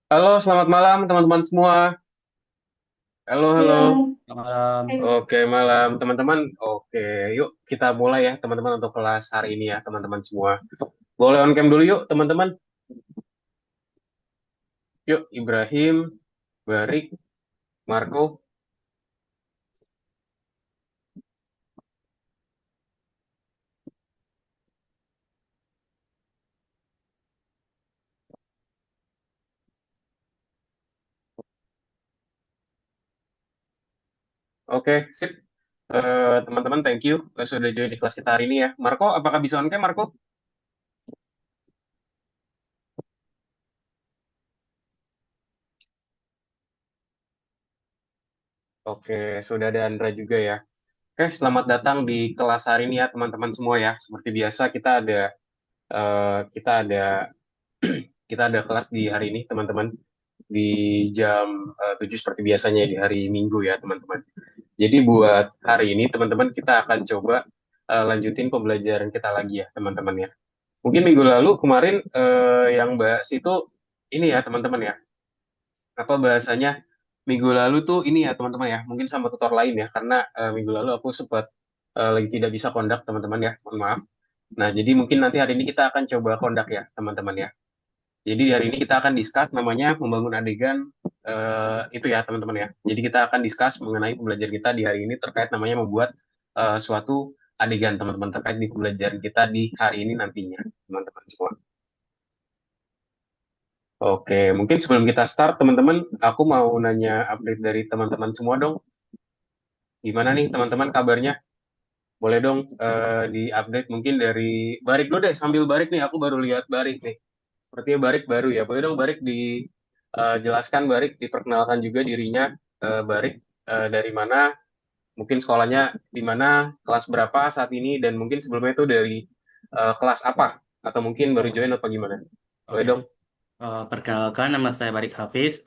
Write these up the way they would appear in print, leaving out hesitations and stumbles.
Halo, selamat malam teman-teman semua. Halo, halo. Iya, Selamat malam. Oke, malam teman-teman. Oke, yuk kita mulai ya teman-teman untuk kelas hari ini ya teman-teman semua. Boleh on cam dulu yuk teman-teman. Yuk, Ibrahim, Barik, Marco. Oke, sip. Teman-teman, thank you sudah join di kelas kita hari ini ya. Marco, apakah bisa on cam, Marco? Oke, sudah ada Andra juga ya. Oke, selamat datang di kelas hari ini ya teman-teman semua ya. Seperti biasa eh, kita ada kita ada kelas di hari ini teman-teman di jam 7 seperti biasanya di hari Minggu ya teman-teman. Jadi buat hari ini teman-teman kita akan coba lanjutin pembelajaran kita lagi ya teman-teman ya. Mungkin minggu lalu kemarin yang bahas itu ini ya teman-teman ya. Apa bahasanya minggu lalu tuh ini ya teman-teman ya. Mungkin sama tutor lain ya karena minggu lalu aku sempat lagi tidak bisa kondak teman-teman ya. Mohon maaf. Nah, jadi mungkin nanti hari ini kita akan coba kondak ya teman-teman ya. Jadi hari ini kita akan discuss namanya membangun adegan itu ya teman-teman ya. Jadi kita akan discuss mengenai pembelajaran kita di hari ini terkait namanya membuat suatu adegan teman-teman terkait di pembelajaran kita di hari ini nantinya teman-teman semua. Oke, mungkin sebelum kita start teman-teman, aku mau nanya update dari teman-teman semua dong. Gimana nih teman-teman kabarnya? Boleh dong di-update mungkin dari Barik dulu deh, sambil Barik nih, aku baru lihat Barik nih. Sepertinya Barik baru ya. Boleh dong Barik dijelaskan Barik, diperkenalkan juga dirinya Barik dari mana, mungkin sekolahnya di mana, kelas berapa saat ini, dan mungkin sebelumnya itu dari kelas apa, atau mungkin baru Oh, join apa gimana? Boleh oke. dong. Perkenalkan, nama saya Barik Hafiz.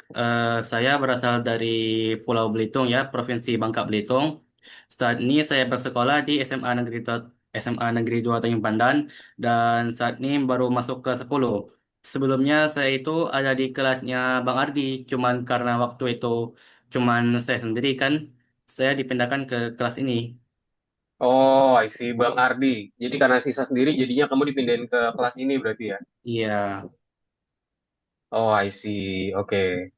Saya berasal dari Pulau Belitung ya, Provinsi Bangka Belitung. Saat ini saya bersekolah di SMA Negeri 2 Tanjung Pandan dan saat ini baru masuk ke 10. Sebelumnya saya itu ada di kelasnya Bang Ardi, cuman karena waktu itu cuman saya sendiri kan, saya dipindahkan ke kelas ini. Oh, I see, Bang Ardi. Jadi karena sisa sendiri, jadinya kamu dipindahin ke kelas ini berarti ya? Iya, Oh, I see. Oke.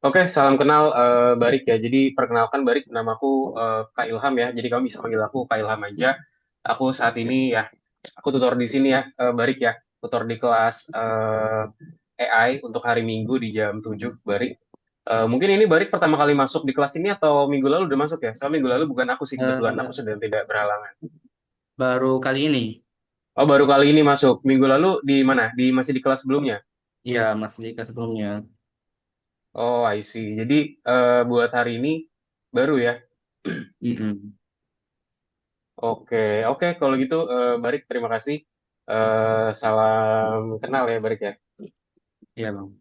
Oke, salam kenal Barik ya. Jadi perkenalkan Barik, namaku Kak Ilham ya. Jadi kamu bisa panggil aku Kak Ilham aja. Aku saat oke. ini ya, aku tutor di sini ya, Barik ya. Tutor di kelas AI untuk hari Minggu di jam 7, Barik. Mungkin ini Barik pertama kali masuk di kelas ini atau minggu lalu udah masuk ya? Soalnya minggu lalu bukan aku sih kebetulan, aku Eh, sedang tidak berhalangan. Baru kali ini. Oh, baru kali ini masuk. Minggu lalu di mana? Masih di kelas sebelumnya? Iya, Mas Dika sebelumnya. Oh, I see. Jadi buat hari ini baru ya. Mm-mm. Oke, oke. Kalau gitu, Barik, terima kasih. Salam kenal ya, Barik ya. Iya, Bang.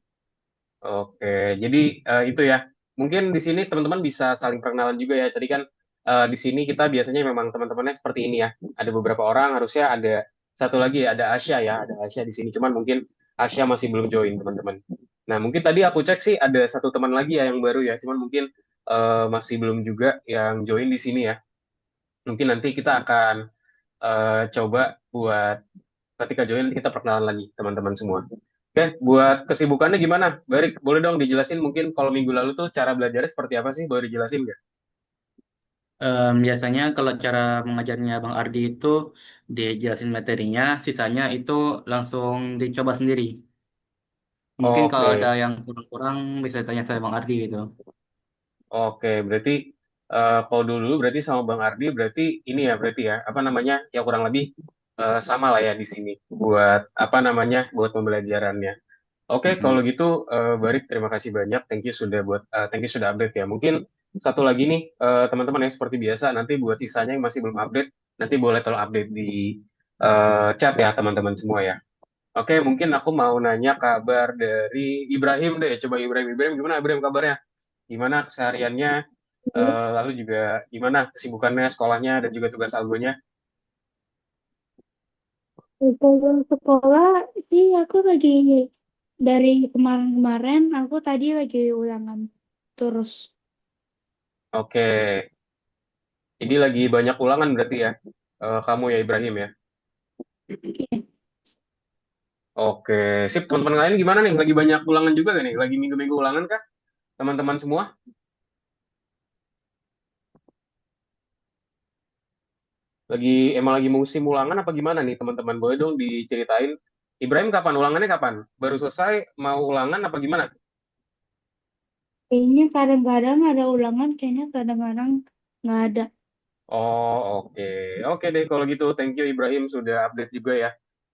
Oke, jadi itu ya. Mungkin di sini teman-teman bisa saling perkenalan juga ya. Tadi kan di sini kita biasanya memang teman-temannya seperti ini ya. Ada beberapa orang, harusnya ada satu lagi, ada Asia ya. Ada Asia di sini. Cuman mungkin Asia masih belum join, teman-teman. Nah, mungkin tadi aku cek sih ada satu teman lagi ya yang baru ya. Cuman mungkin masih belum juga yang join di sini ya. Mungkin nanti kita akan coba buat ketika join kita perkenalan lagi teman-teman semua. Oke, buat kesibukannya gimana? Barik, boleh dong dijelasin mungkin kalau minggu lalu tuh cara belajarnya seperti apa sih? Boleh dijelasin nggak? Biasanya kalau cara mengajarnya Bang Ardi itu dijelasin materinya, sisanya itu langsung dicoba sendiri. Mungkin kalau ada Oke, yang kurang-kurang bisa tanya saya Bang Ardi gitu. oke. Berarti kalau dulu berarti sama Bang Ardi berarti ini ya berarti ya apa namanya ya kurang lebih sama lah ya di sini buat apa namanya buat pembelajarannya. Oke, kalau Mm-mm. gitu Barik terima kasih banyak. Thank you sudah update ya. Mungkin satu lagi nih teman-teman ya seperti biasa nanti buat sisanya yang masih belum update nanti boleh tolong update di chat ya teman-teman semua ya. Oke, mungkin aku mau nanya kabar dari Ibrahim deh. Coba Ibrahim, Ibrahim gimana Ibrahim kabarnya? Gimana kesehariannya? Lalu juga gimana kesibukannya, sekolahnya dan juga tugas algonya? sebelum sekolah sih aku lagi Dari kemarin-kemarin aku tadi lagi ulangan terus. Oke, jadi lagi banyak ulangan berarti ya, kamu ya Ibrahim ya. Iya. Oke, sip. Teman-teman lain gimana nih? Lagi banyak ulangan juga gak nih? Lagi minggu-minggu ulangan kah? Teman-teman semua? Emang lagi musim ulangan apa gimana nih teman-teman? Boleh dong diceritain. Ibrahim kapan ulangannya kapan? Baru selesai mau ulangan apa gimana? Kayaknya kadang-kadang ada ulangan, kayaknya kadang-kadang nggak ada. Oh, oke. Oke deh kalau gitu. Thank you Ibrahim sudah update juga ya.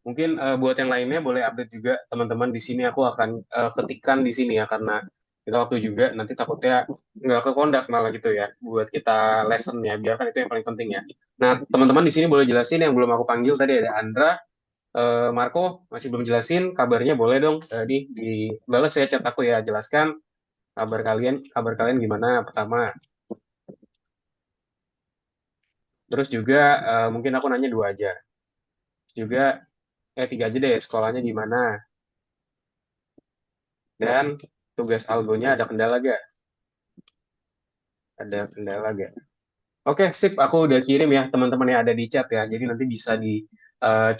Mungkin buat yang lainnya boleh update juga teman-teman di sini aku akan ketikkan di sini ya karena kita waktu juga nanti takutnya nggak ke kondak malah gitu ya buat kita lessonnya biarkan itu yang paling penting ya. Nah teman-teman di sini boleh jelasin yang belum aku panggil tadi ada Andra, Marco masih belum jelasin kabarnya boleh dong di balas ya chat aku ya jelaskan kabar kalian gimana pertama. Terus juga mungkin aku nanya dua aja. Juga tiga aja deh sekolahnya gimana dan tugas algonya ada kendala gak oke sip aku udah kirim ya teman-teman yang ada di chat ya jadi nanti bisa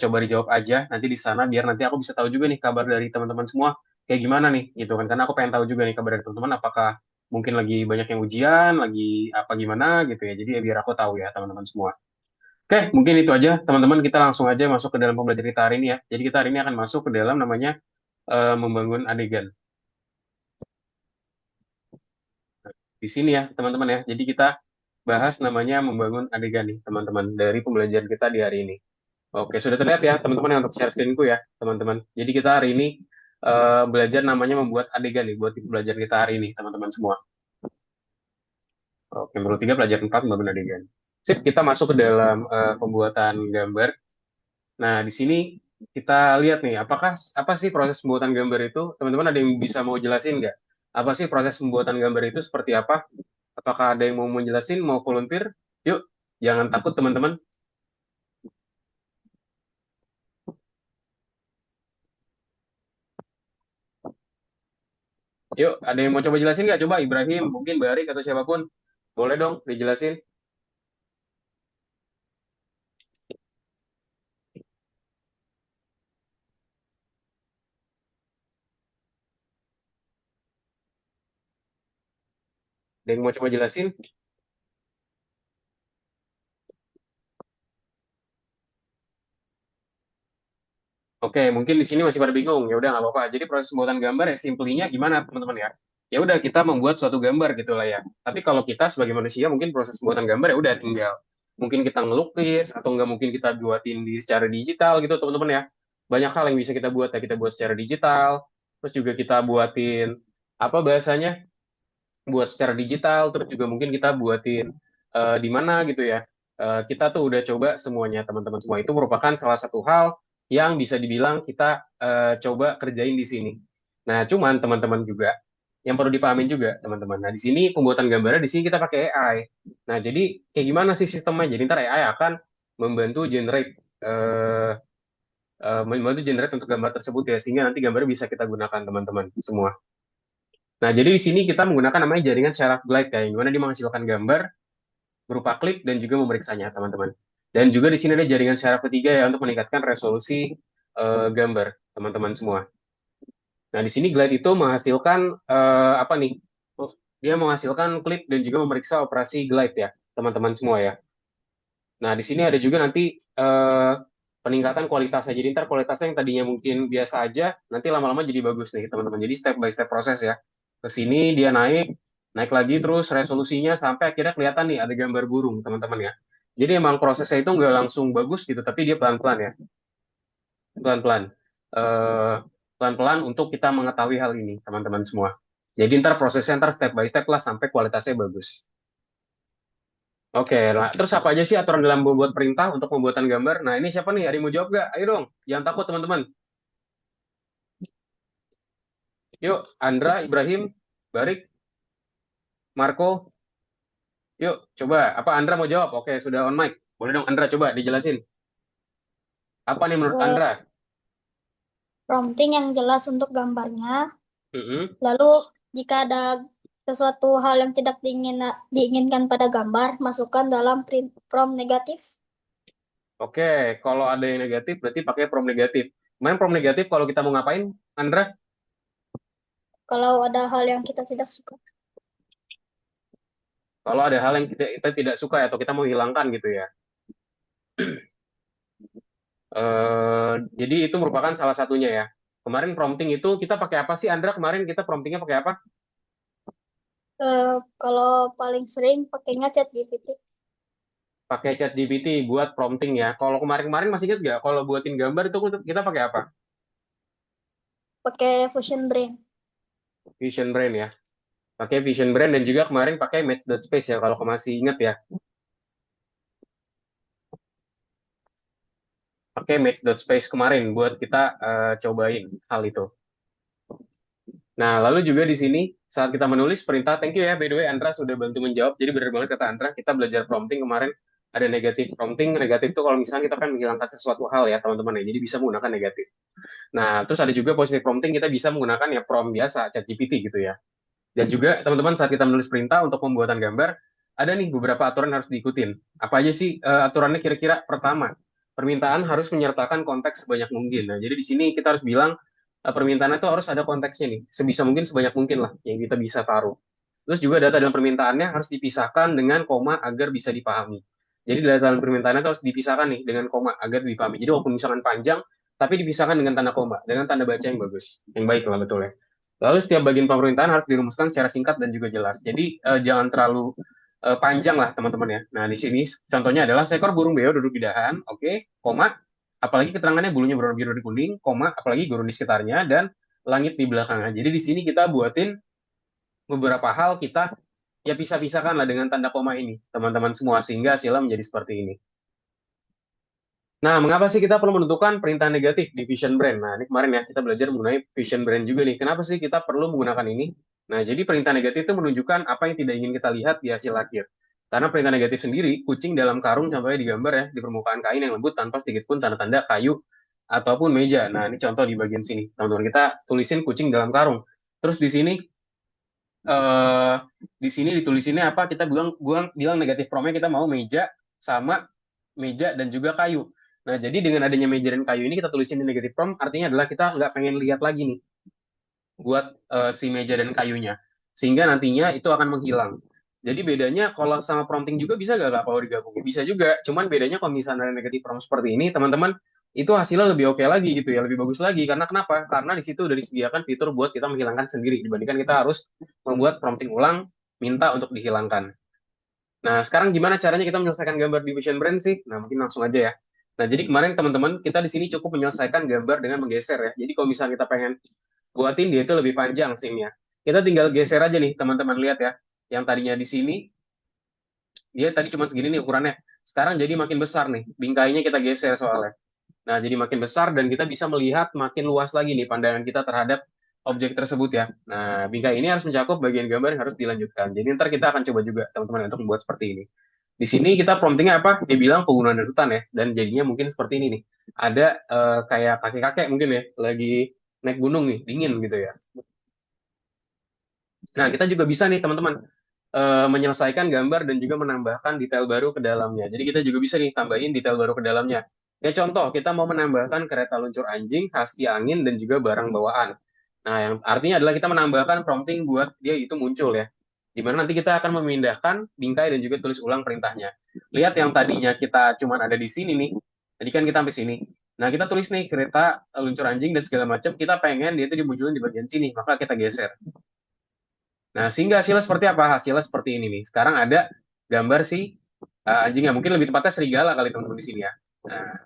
coba dijawab aja nanti di sana biar nanti aku bisa tahu juga nih kabar dari teman-teman semua kayak gimana nih gitu kan karena aku pengen tahu juga nih kabar dari teman-teman apakah mungkin lagi banyak yang ujian lagi apa gimana gitu ya jadi ya biar aku tahu ya teman-teman semua oke mungkin itu aja teman-teman kita langsung aja masuk ke dalam pembelajaran kita hari ini ya jadi kita hari ini akan masuk ke dalam namanya membangun adegan. Di sini ya, teman-teman ya. Jadi kita bahas namanya membangun adegan nih, teman-teman, dari pembelajaran kita di hari ini. Oke, sudah terlihat ya, teman-teman, yang untuk share screenku ya, teman-teman. Jadi kita hari ini belajar namanya membuat adegan nih, buat di pembelajaran kita hari ini, teman-teman semua. Oke, menurut tiga pelajaran 4 membangun adegan. Sip, kita masuk ke dalam pembuatan gambar. Nah, di sini kita lihat nih, apa sih proses pembuatan gambar itu? Teman-teman ada yang bisa mau jelasin nggak? Apa sih proses pembuatan gambar itu seperti apa? Apakah ada yang mau menjelasin, mau volunteer? Yuk, jangan takut teman-teman. Yuk, ada yang mau coba jelasin nggak? Coba Ibrahim, mungkin Barik atau siapapun. Boleh dong dijelasin. Ada yang mau coba jelasin? Oke, mungkin di sini masih pada bingung. Ya udah nggak apa-apa. Jadi proses pembuatan gambar ya simpelnya gimana teman-teman ya? Ya udah kita membuat suatu gambar gitu lah ya. Tapi kalau kita sebagai manusia mungkin proses pembuatan gambar ya udah tinggal mungkin kita ngelukis atau nggak mungkin kita buatin secara digital gitu teman-teman ya. Banyak hal yang bisa kita buat ya kita buat secara digital. Terus juga kita buatin apa bahasanya? Buat secara digital, terus juga mungkin kita buatin di mana gitu ya. Kita tuh udah coba semuanya teman-teman semua itu merupakan salah satu hal yang bisa dibilang kita coba kerjain di sini. Nah, cuman teman-teman juga yang perlu dipahamin juga teman-teman. Nah, di sini pembuatan gambarnya di sini kita pakai AI. Nah, jadi kayak gimana sih sistemnya? Jadi ntar AI akan membantu generate untuk gambar tersebut ya sehingga nanti gambarnya bisa kita gunakan teman-teman semua. Nah, jadi di sini kita menggunakan namanya jaringan syaraf glide ya, yang dimana dia menghasilkan gambar berupa klip dan juga memeriksanya, teman-teman. Dan juga di sini ada jaringan syaraf ketiga ya untuk meningkatkan resolusi gambar, teman-teman semua. Nah, di sini glide itu menghasilkan apa nih? Oh, dia menghasilkan klip dan juga memeriksa operasi glide ya, teman-teman semua ya. Nah, di sini ada juga nanti peningkatan kualitasnya. Jadi ntar kualitasnya yang tadinya mungkin biasa aja, nanti lama-lama jadi bagus nih, teman-teman. Jadi step by step proses ya. Ke sini dia naik, naik lagi terus resolusinya sampai akhirnya kelihatan nih ada gambar burung, teman-teman ya. Jadi emang prosesnya itu nggak langsung bagus gitu, tapi dia pelan-pelan ya, pelan-pelan. Eh, Pelan-pelan untuk kita mengetahui hal ini, teman-teman semua. Jadi ntar prosesnya ntar step by step lah sampai kualitasnya bagus. Oke, nah, terus apa aja sih aturan dalam membuat perintah untuk pembuatan gambar? Nah, ini siapa nih? Ada yang mau jawab nggak? Ayo dong, jangan takut teman-teman. Yuk, Andra, Ibrahim, Barik, Marco, yuk, coba. Apa Andra mau jawab? Oke, sudah on mic. Boleh dong, Andra, coba dijelasin. Apa nih menurut Eh, Andra? prompting yang jelas untuk gambarnya. Mm-mm. Lalu jika ada sesuatu hal yang tidak diinginkan pada gambar, masukkan dalam prompt negatif. Oke, kalau ada yang negatif berarti pakai prompt negatif. Kemarin prompt negatif kalau kita mau ngapain, Andra? Kalau ada hal yang kita tidak suka. Kalau ada hal yang kita tidak suka atau kita mau hilangkan gitu ya. Jadi itu merupakan salah satunya ya. Kemarin prompting itu kita pakai apa sih, Andra? Kemarin kita promptingnya pakai apa? Kalau paling sering pakainya ChatGPT. Pakai ChatGPT buat prompting ya. Kalau kemarin-kemarin masih ingat nggak? Kalau buatin gambar itu kita pakai apa? Pakai Fusion Brain. Vision Brain ya. Pakai Vision Brain dan juga kemarin pakai Match.space ya. Kalau masih ingat ya. Pakai Match.space kemarin buat kita cobain hal itu. Nah, lalu juga di sini saat kita menulis perintah, thank you ya, by the way, Andra sudah bantu menjawab. Jadi benar banget kata Andra, kita belajar prompting kemarin, ada negatif prompting. Negatif itu kalau misalnya kita kan menghilangkan sesuatu hal ya, teman-teman ya. Jadi bisa menggunakan negatif. Nah, terus ada juga positive prompting, kita bisa menggunakan ya prompt biasa, ChatGPT gitu ya. Dan juga teman-teman saat kita menulis perintah untuk pembuatan gambar, ada nih beberapa aturan yang harus diikutin. Apa aja sih aturannya kira-kira? Pertama, permintaan harus menyertakan konteks sebanyak mungkin. Nah, jadi di sini kita harus bilang permintaannya itu harus ada konteksnya nih, sebisa mungkin sebanyak mungkin lah yang kita bisa taruh. Terus juga data dalam permintaannya harus dipisahkan dengan koma agar bisa dipahami. Jadi data dalam permintaannya itu harus dipisahkan nih dengan koma agar dipahami. Jadi walaupun misalkan panjang, tapi dipisahkan dengan tanda koma, dengan tanda baca yang bagus, yang baik lah betul ya. Lalu setiap bagian pemerintahan harus dirumuskan secara singkat dan juga jelas. Jadi jangan terlalu panjang lah teman-teman ya. Nah di sini contohnya adalah seekor burung beo duduk di dahan, oke, koma, apalagi keterangannya bulunya berwarna biru dan kuning, koma, apalagi gurun di sekitarnya dan langit di belakangnya. Jadi di sini kita buatin beberapa hal kita ya pisah-pisahkan lah dengan tanda koma ini, teman-teman semua, sehingga hasilnya menjadi seperti ini. Nah, mengapa sih kita perlu menentukan perintah negatif di Vision Brand? Nah, ini kemarin ya, kita belajar mengenai Vision Brand juga nih. Kenapa sih kita perlu menggunakan ini? Nah, jadi perintah negatif itu menunjukkan apa yang tidak ingin kita lihat di hasil akhir. Karena perintah negatif sendiri, kucing dalam karung contohnya digambar ya, di permukaan kain yang lembut tanpa sedikit pun tanda-tanda kayu ataupun meja. Nah, ini contoh di bagian sini. Teman-teman, kita tulisin kucing dalam karung. Terus eh, di sini ditulisinnya apa? Kita bilang negatif promnya kita mau meja sama meja dan juga kayu. Nah, jadi dengan adanya meja dan kayu ini kita tulisin di negatif prompt, artinya adalah kita nggak pengen lihat lagi nih buat si meja dan kayunya. Sehingga nantinya itu akan menghilang. Jadi bedanya kalau sama prompting juga bisa nggak kalau digabungin? Bisa juga. Cuman bedanya kalau misalnya ada negatif prompt seperti ini, teman-teman, itu hasilnya lebih oke lagi gitu ya, lebih bagus lagi. Karena kenapa? Karena di situ udah disediakan fitur buat kita menghilangkan sendiri, dibandingkan kita harus membuat prompting ulang, minta untuk dihilangkan. Nah, sekarang gimana caranya kita menyelesaikan gambar di Vision Brand sih? Nah, mungkin langsung aja ya. Nah, jadi kemarin teman-teman, kita di sini cukup menyelesaikan gambar dengan menggeser ya. Jadi kalau misalnya kita pengen buatin dia itu lebih panjang scene-nya. Kita tinggal geser aja nih, teman-teman lihat ya. Yang tadinya di sini, dia tadi cuma segini nih ukurannya. Sekarang jadi makin besar nih, bingkainya kita geser soalnya. Nah, jadi makin besar dan kita bisa melihat makin luas lagi nih pandangan kita terhadap objek tersebut ya. Nah, bingkai ini harus mencakup bagian gambar yang harus dilanjutkan. Jadi ntar kita akan coba juga teman-teman untuk membuat seperti ini. Di sini kita promptingnya apa? Dia bilang penggunaan hutan ya, dan jadinya mungkin seperti ini nih. Ada kayak kakek-kakek mungkin ya, lagi naik gunung nih, dingin gitu ya. Nah, kita juga bisa nih teman-teman menyelesaikan gambar dan juga menambahkan detail baru ke dalamnya. Jadi kita juga bisa nih tambahin detail baru ke dalamnya. Ya contoh, kita mau menambahkan kereta luncur anjing, husky angin, dan juga barang bawaan. Nah, yang artinya adalah kita menambahkan prompting buat dia itu muncul ya. Di mana nanti kita akan memindahkan bingkai dan juga tulis ulang perintahnya. Lihat yang tadinya kita cuma ada di sini nih. Tadi kan kita sampai sini. Nah, kita tulis nih kereta luncur anjing dan segala macam. Kita pengen dia itu dimunculin di bagian sini. Maka kita geser. Nah, sehingga hasilnya seperti apa? Hasilnya seperti ini nih. Sekarang ada gambar si anjingnya. Mungkin lebih tepatnya serigala kali teman-teman di sini ya. Nah,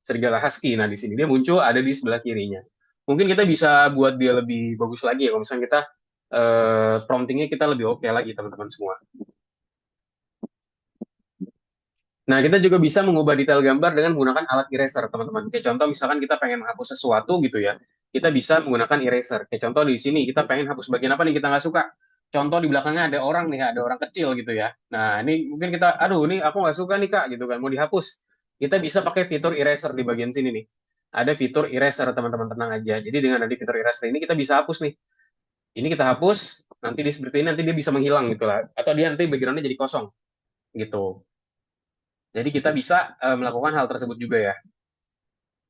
serigala husky. Nah, di sini dia muncul ada di sebelah kirinya. Mungkin kita bisa buat dia lebih bagus lagi ya. Kalau misalnya kita promptingnya kita lebih oke lagi teman-teman semua. Nah, kita juga bisa mengubah detail gambar dengan menggunakan alat eraser, teman-teman. Kayak contoh, misalkan kita pengen hapus sesuatu gitu ya, kita bisa menggunakan eraser. Kayak contoh di sini, kita pengen hapus bagian apa nih kita nggak suka. Contoh di belakangnya ada orang nih, ada orang kecil gitu ya. Nah, ini mungkin kita, aduh, ini aku nggak suka nih kak, gitu kan, mau dihapus. Kita bisa pakai fitur eraser di bagian sini nih. ada fitur eraser, teman-teman tenang aja. Jadi dengan ada fitur eraser ini kita bisa hapus nih. Ini kita hapus, nanti di seperti ini nanti dia bisa menghilang gitu lah. Atau dia nanti background-nya jadi kosong gitu. Jadi kita bisa melakukan hal tersebut juga ya.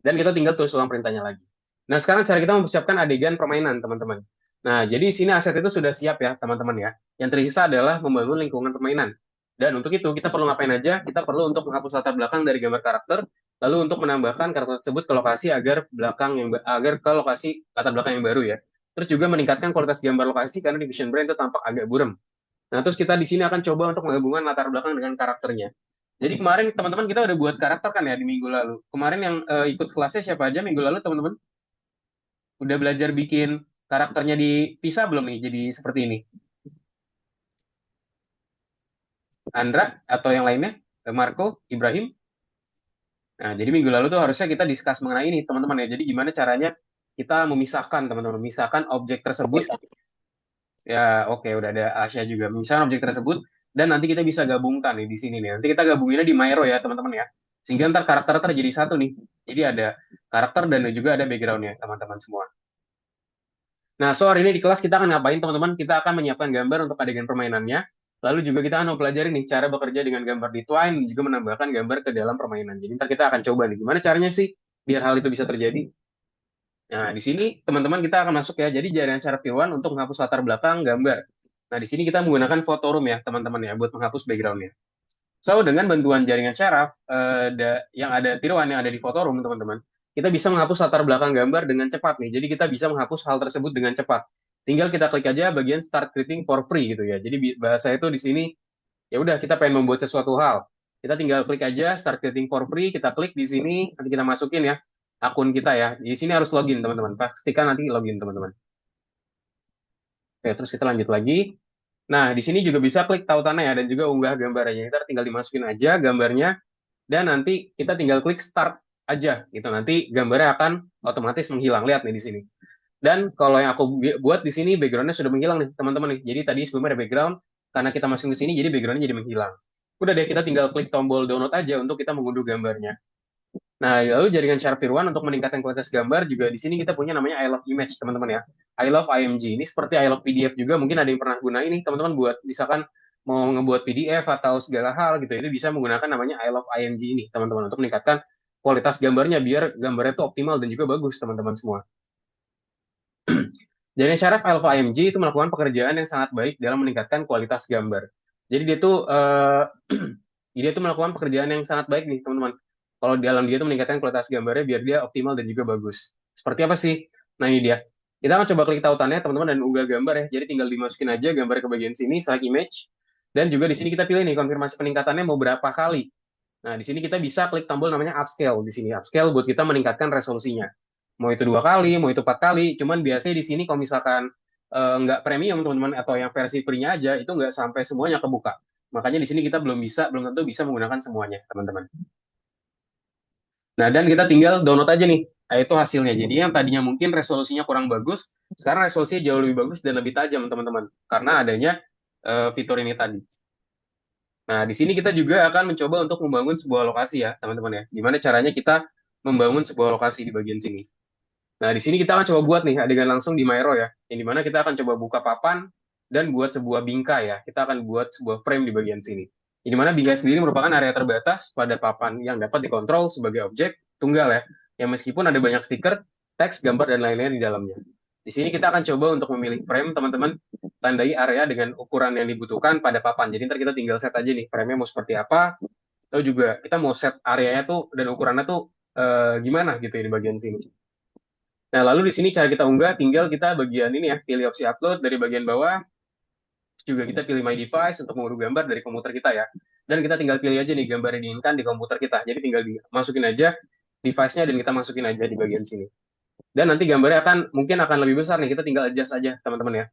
Dan kita tinggal tulis ulang perintahnya lagi. Nah, sekarang cara kita mempersiapkan adegan permainan, teman-teman. Nah, jadi di sini aset itu sudah siap ya, teman-teman ya. Yang tersisa adalah membangun lingkungan permainan. Dan untuk itu, kita perlu ngapain aja? Kita perlu untuk menghapus latar belakang dari gambar karakter, lalu untuk menambahkan karakter tersebut ke lokasi agar ke lokasi latar belakang yang baru ya. Terus juga meningkatkan kualitas gambar lokasi karena di Vision Brain itu tampak agak buram. Nah, terus kita di sini akan coba untuk menggabungkan latar belakang dengan karakternya. Jadi kemarin teman-teman kita udah buat karakter kan ya di minggu lalu. Kemarin yang ikut kelasnya siapa aja minggu lalu teman-teman? Udah belajar bikin karakternya di Pisa belum nih? Jadi seperti ini. Andra atau yang lainnya? Marco, Ibrahim? Nah, jadi minggu lalu tuh harusnya kita discuss mengenai ini teman-teman ya. Jadi gimana caranya kita memisahkan teman-teman, memisahkan objek tersebut. Ya, oke, udah ada Asia juga. Memisahkan objek tersebut dan nanti kita bisa gabungkan nih di sini nih. Nanti kita gabunginnya di Mairo ya, teman-teman ya. Sehingga ntar karakter terjadi satu nih. Jadi ada karakter dan juga ada background-nya, teman-teman semua. Nah, so hari ini di kelas kita akan ngapain, teman-teman? Kita akan menyiapkan gambar untuk adegan permainannya. Lalu juga kita akan mempelajari nih cara bekerja dengan gambar di Twine, juga menambahkan gambar ke dalam permainan. Jadi ntar kita akan coba nih, gimana caranya sih biar hal itu bisa terjadi. Nah, di sini teman-teman kita akan masuk ya. Jadi jaringan syarat tiruan untuk menghapus latar belakang gambar. Nah, di sini kita menggunakan Photoroom ya, teman-teman ya, buat menghapus background-nya. So, dengan bantuan jaringan syaraf yang ada tiruan yang ada di Photoroom, teman-teman, kita bisa menghapus latar belakang gambar dengan cepat nih. Jadi kita bisa menghapus hal tersebut dengan cepat. Tinggal kita klik aja bagian Start Creating for Free gitu ya. Jadi bahasa itu di sini ya udah kita pengen membuat sesuatu hal. Kita tinggal klik aja Start Creating for Free, kita klik di sini, nanti kita masukin ya akun kita ya. Di sini harus login teman-teman. Pastikan nanti login teman-teman. Oke, terus kita lanjut lagi. Nah, di sini juga bisa klik tautannya ya dan juga unggah gambarnya. Kita tinggal dimasukin aja gambarnya dan nanti kita tinggal klik start aja gitu. Nanti gambarnya akan otomatis menghilang. Lihat nih di sini. Dan kalau yang aku buat di sini backgroundnya sudah menghilang nih teman-teman nih. Jadi tadi sebelumnya ada background, karena kita masukin ke sini jadi backgroundnya jadi menghilang. Udah deh kita tinggal klik tombol download aja untuk kita mengunduh gambarnya. Nah, lalu jaringan syarat tiruan untuk meningkatkan kualitas gambar juga di sini kita punya namanya I Love Image, teman-teman ya. I Love IMG. Ini seperti I Love PDF juga, mungkin ada yang pernah guna ini, teman-teman buat misalkan mau ngebuat PDF atau segala hal gitu, itu bisa menggunakan namanya I Love IMG ini, teman-teman, untuk meningkatkan kualitas gambarnya biar gambarnya itu optimal dan juga bagus, teman-teman semua. Jaringan syarat I Love IMG itu melakukan pekerjaan yang sangat baik dalam meningkatkan kualitas gambar. Jadi dia tuh melakukan pekerjaan yang sangat baik nih, teman-teman. Kalau di dalam dia itu meningkatkan kualitas gambarnya biar dia optimal dan juga bagus. Seperti apa sih? Nah, ini dia. Kita akan coba klik tautannya, teman-teman, dan unggah gambar ya. Jadi tinggal dimasukin aja gambar ke bagian sini, select image. Dan juga di sini kita pilih nih konfirmasi peningkatannya mau berapa kali. Nah, di sini kita bisa klik tombol namanya upscale di sini. Upscale buat kita meningkatkan resolusinya. Mau itu 2 kali, mau itu 4 kali. Cuman biasanya di sini kalau misalkan nggak premium, teman-teman, atau yang versi free-nya aja, itu nggak sampai semuanya kebuka. Makanya di sini kita belum tentu bisa menggunakan semuanya, teman-teman. Nah, dan kita tinggal download aja nih, itu hasilnya. Jadi yang tadinya mungkin resolusinya kurang bagus, sekarang resolusinya jauh lebih bagus dan lebih tajam, teman-teman. Karena adanya fitur ini tadi. Nah, di sini kita juga akan mencoba untuk membangun sebuah lokasi ya, teman-teman ya. Gimana caranya kita membangun sebuah lokasi di bagian sini. Nah, di sini kita akan coba buat nih adegan langsung di Mairo ya. Yang dimana kita akan coba buka papan dan buat sebuah bingkai ya. Kita akan buat sebuah frame di bagian sini. Di mana bingkai sendiri merupakan area terbatas pada papan yang dapat dikontrol sebagai objek tunggal ya. Yang meskipun ada banyak stiker, teks, gambar, dan lain-lain di dalamnya. Di sini kita akan coba untuk memilih frame, teman-teman. Tandai area dengan ukuran yang dibutuhkan pada papan. Jadi ntar kita tinggal set aja nih, frame-nya mau seperti apa. Lalu juga kita mau set areanya tuh dan ukurannya tuh gimana gitu ya di bagian sini. Nah, lalu di sini cara kita unggah, tinggal kita bagian ini ya, pilih opsi upload dari bagian bawah. Juga kita pilih My Device untuk mengunduh gambar dari komputer kita ya. Dan kita tinggal pilih aja nih gambar yang diinginkan di komputer kita. Jadi tinggal dimasukin aja device-nya dan kita masukin aja di bagian sini. Dan nanti gambarnya mungkin akan lebih besar nih, kita tinggal adjust aja, teman-teman ya.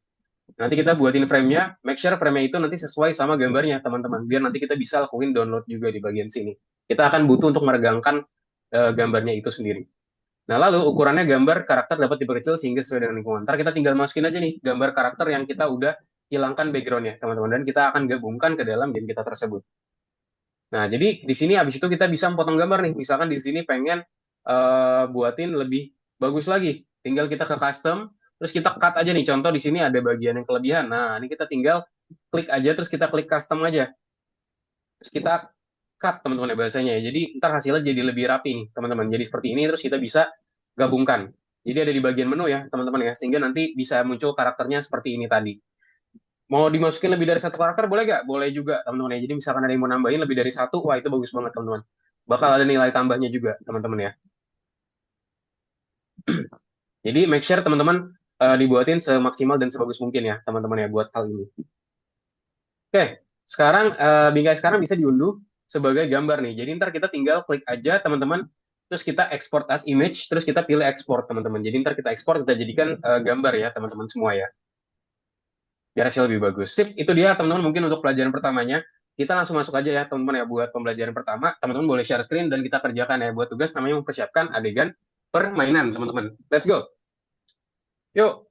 Nanti kita buatin frame-nya, make sure frame-nya itu nanti sesuai sama gambarnya, teman-teman. Biar nanti kita bisa lakuin download juga di bagian sini. Kita akan butuh untuk meregangkan gambarnya itu sendiri. Nah, lalu ukurannya gambar karakter dapat diperkecil sehingga sesuai dengan lingkungan. Ntar kita tinggal masukin aja nih gambar karakter yang kita udah hilangkan background-nya, teman-teman. Dan kita akan gabungkan ke dalam game kita tersebut. Nah, jadi di sini habis itu kita bisa memotong gambar nih. Misalkan di sini pengen buatin lebih bagus lagi. Tinggal kita ke custom, terus kita cut aja nih. Contoh di sini ada bagian yang kelebihan. Nah, ini kita tinggal klik aja, terus kita klik custom aja. Terus kita cut teman-teman ya bahasanya ya. Jadi ntar hasilnya jadi lebih rapi nih teman-teman. Jadi seperti ini terus kita bisa gabungkan. Jadi ada di bagian menu ya teman-teman ya. Sehingga nanti bisa muncul karakternya seperti ini tadi. Mau dimasukin lebih dari satu karakter boleh nggak? Boleh juga teman-teman ya. Jadi misalkan ada yang mau nambahin lebih dari satu, wah itu bagus banget teman-teman. Bakal ada nilai tambahnya juga teman-teman ya. Jadi make sure teman-teman dibuatin semaksimal dan sebagus mungkin ya teman-teman ya buat hal ini. Oke, sekarang bingkai sekarang bisa diunduh sebagai gambar nih. Jadi ntar kita tinggal klik aja teman-teman, terus kita export as image, terus kita pilih export teman-teman. Jadi ntar kita ekspor, kita jadikan gambar ya teman-teman semua ya. Biar hasil lebih bagus. Sip, itu dia teman-teman mungkin untuk pelajaran pertamanya. Kita langsung masuk aja ya teman-teman ya buat pembelajaran pertama. Teman-teman boleh share screen dan kita kerjakan ya buat tugas namanya mempersiapkan adegan permainan teman-teman. Let's go. Yuk,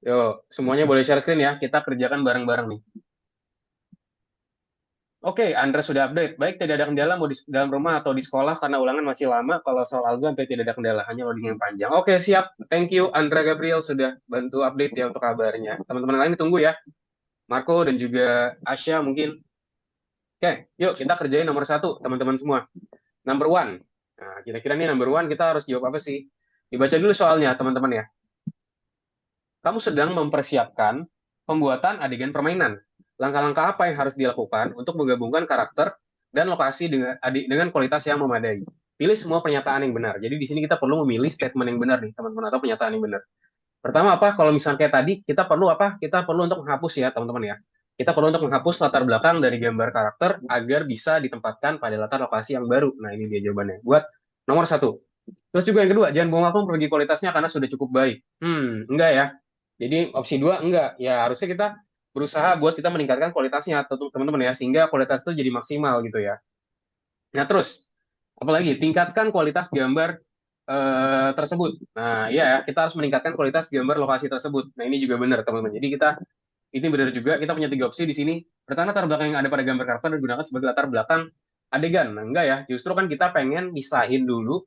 yuk, semuanya boleh share screen ya. Kita kerjakan bareng-bareng nih. Oke, Andra sudah update. Baik, tidak ada kendala mau di dalam rumah atau di sekolah karena ulangan masih lama. Kalau soal algo sampai tidak ada kendala, hanya loading yang panjang. Oke, siap. Thank you, Andra Gabriel sudah bantu update ya untuk kabarnya. Teman-teman lain tunggu ya. Marco dan juga Asya mungkin. Oke, yuk kita kerjain nomor 1, teman-teman semua. Number 1. Nah, kira-kira nih number 1 kita harus jawab apa sih? Dibaca dulu soalnya, teman-teman ya. Kamu sedang mempersiapkan pembuatan adegan permainan. Langkah-langkah apa yang harus dilakukan untuk menggabungkan karakter dan lokasi dengan kualitas yang memadai? Pilih semua pernyataan yang benar. Jadi di sini kita perlu memilih statement yang benar nih, teman-teman, atau pernyataan yang benar. Pertama apa? Kalau misalnya kayak tadi, kita perlu apa? Kita perlu untuk menghapus ya, teman-teman ya. Kita perlu untuk menghapus latar belakang dari gambar karakter agar bisa ditempatkan pada latar lokasi yang baru. Nah, ini dia jawabannya. Buat nomor 1. Terus juga yang kedua, jangan buang waktu memperbaiki kualitasnya karena sudah cukup baik. Enggak ya. Jadi opsi 2 enggak. Ya harusnya kita berusaha buat kita meningkatkan kualitasnya teman-teman ya sehingga kualitas itu jadi maksimal gitu ya. Nah, terus apalagi tingkatkan kualitas gambar tersebut. Nah, iya ya, kita harus meningkatkan kualitas gambar lokasi tersebut. Nah, ini juga benar teman-teman. Jadi ini benar juga kita punya 3 opsi di sini. Pertama, latar belakang yang ada pada gambar karakter digunakan sebagai latar belakang adegan. Nah, enggak ya. Justru kan kita pengen misahin dulu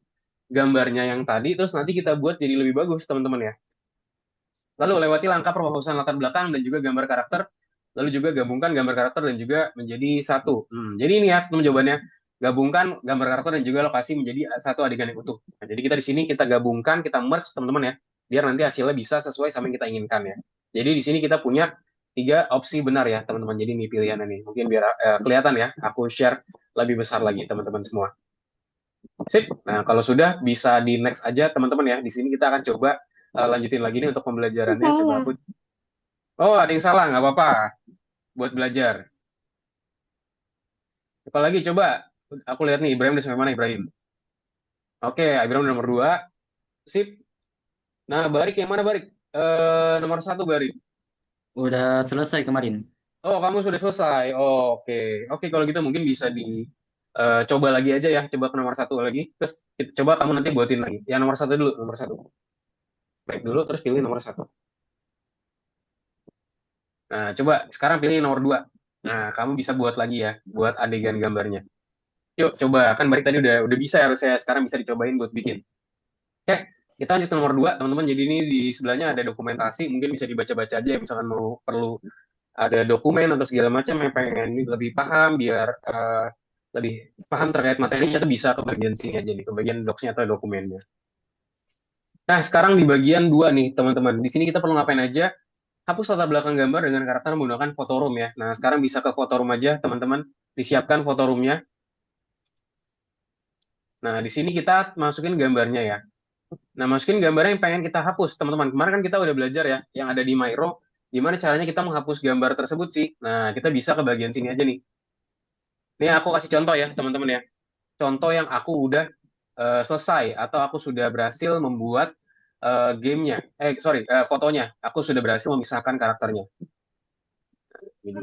gambarnya yang tadi terus nanti kita buat jadi lebih bagus teman-teman ya. Lalu lewati langkah pemrosesan latar belakang dan juga gambar karakter, lalu juga gabungkan gambar karakter dan juga menjadi satu. Jadi ini ya teman jawabannya, gabungkan gambar karakter dan juga lokasi menjadi satu adegan yang utuh. Nah, jadi kita di sini kita gabungkan, kita merge teman-teman ya, biar nanti hasilnya bisa sesuai sama yang kita inginkan ya. Jadi di sini kita punya 3 opsi benar ya teman-teman. Jadi ini pilihannya nih, mungkin biar kelihatan ya, aku share lebih besar lagi teman-teman semua. Sip. Nah, kalau sudah bisa di next aja teman-teman ya. Di sini kita akan coba lanjutin lagi nih untuk pembelajarannya. Coba aku. Oh, ada yang salah, nggak apa-apa. Buat belajar. Apalagi coba. Aku lihat nih, Ibrahim udah sampai mana Ibrahim? Oke, Ibrahim nomor 2. Sip. Nah, Barik yang mana Barik? Nomor 1 Barik. Udah selesai kemarin. Oh, kamu sudah selesai. Oh, oke. Oke, kalau gitu mungkin bisa coba lagi aja ya. Coba ke nomor 1 lagi. Terus coba kamu nanti buatin lagi. Yang nomor 1 dulu, nomor 1. Baik dulu, terus pilih nomor 1. Nah, coba sekarang pilih nomor 2. Nah, kamu bisa buat lagi ya, buat adegan gambarnya. Yuk, coba. Kan Barik tadi udah bisa ya, harusnya sekarang bisa dicobain buat bikin. Oke, kita lanjut ke nomor 2, teman-teman. Jadi ini di sebelahnya ada dokumentasi, mungkin bisa dibaca-baca aja, misalkan mau perlu ada dokumen atau segala macam yang pengen lebih paham, biar lebih paham terkait materinya, itu bisa ke bagian sini aja nih, ke bagian docs-nya atau dokumennya. Nah, sekarang di bagian 2 nih, teman-teman. Di sini kita perlu ngapain aja? Hapus latar belakang gambar dengan karakter menggunakan fotorum ya. Nah, sekarang bisa ke fotorum aja, teman-teman. Disiapkan fotorumnya. Nah, di sini kita masukin gambarnya ya. Nah, masukin gambarnya yang pengen kita hapus, teman-teman. Kemarin kan kita udah belajar ya, yang ada di Myro, gimana caranya kita menghapus gambar tersebut sih. Nah, kita bisa ke bagian sini aja nih. Ini aku kasih contoh ya, teman-teman ya. Contoh yang aku udah selesai, atau aku sudah berhasil membuat gamenya. Fotonya. Aku sudah berhasil memisahkan karakternya. Ini.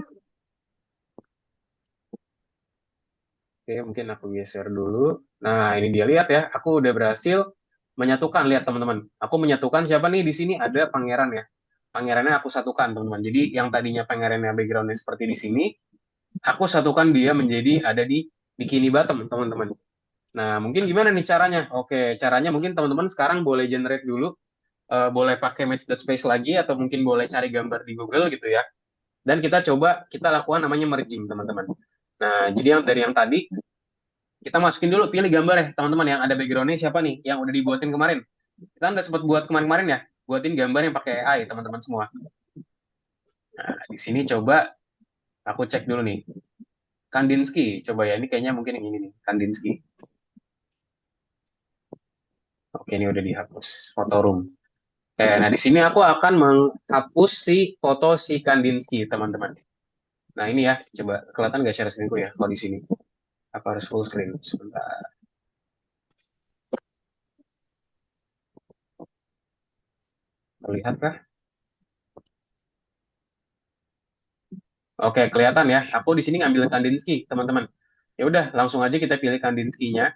Oke, mungkin aku geser dulu. Nah, ini dia lihat ya, aku udah berhasil menyatukan. Lihat teman-teman, aku menyatukan siapa nih di sini ada pangeran ya. Pangerannya aku satukan teman-teman. Jadi yang tadinya pangerannya backgroundnya seperti di sini, aku satukan dia menjadi ada di bikini bottom teman-teman. Nah, mungkin gimana nih caranya? Oke, caranya mungkin teman-teman sekarang boleh generate dulu, boleh pakai Match.space lagi, atau mungkin boleh cari gambar di Google gitu ya. Dan kita coba, kita lakukan namanya merging, teman-teman. Nah, jadi yang dari yang tadi, kita masukin dulu, pilih gambar ya, teman-teman, yang ada background-nya siapa nih, yang udah dibuatin kemarin. Kita udah sempat buat kemarin-kemarin ya, buatin gambar yang pakai AI, teman-teman semua. Nah, di sini coba aku cek dulu nih. Kandinsky, coba ya, ini kayaknya mungkin yang ini nih, Kandinsky. Oke, ini udah dihapus, foto room. Nah di sini aku akan menghapus si foto si Kandinsky, teman-teman. Nah ini ya, coba kelihatan nggak share screen-ku ya, kalau di sini. Aku harus full screen, sebentar. Terlihat kah? Oke, kelihatan ya. Aku di sini ngambil Kandinsky, teman-teman. Ya udah, langsung aja kita pilih Kandinsky-nya.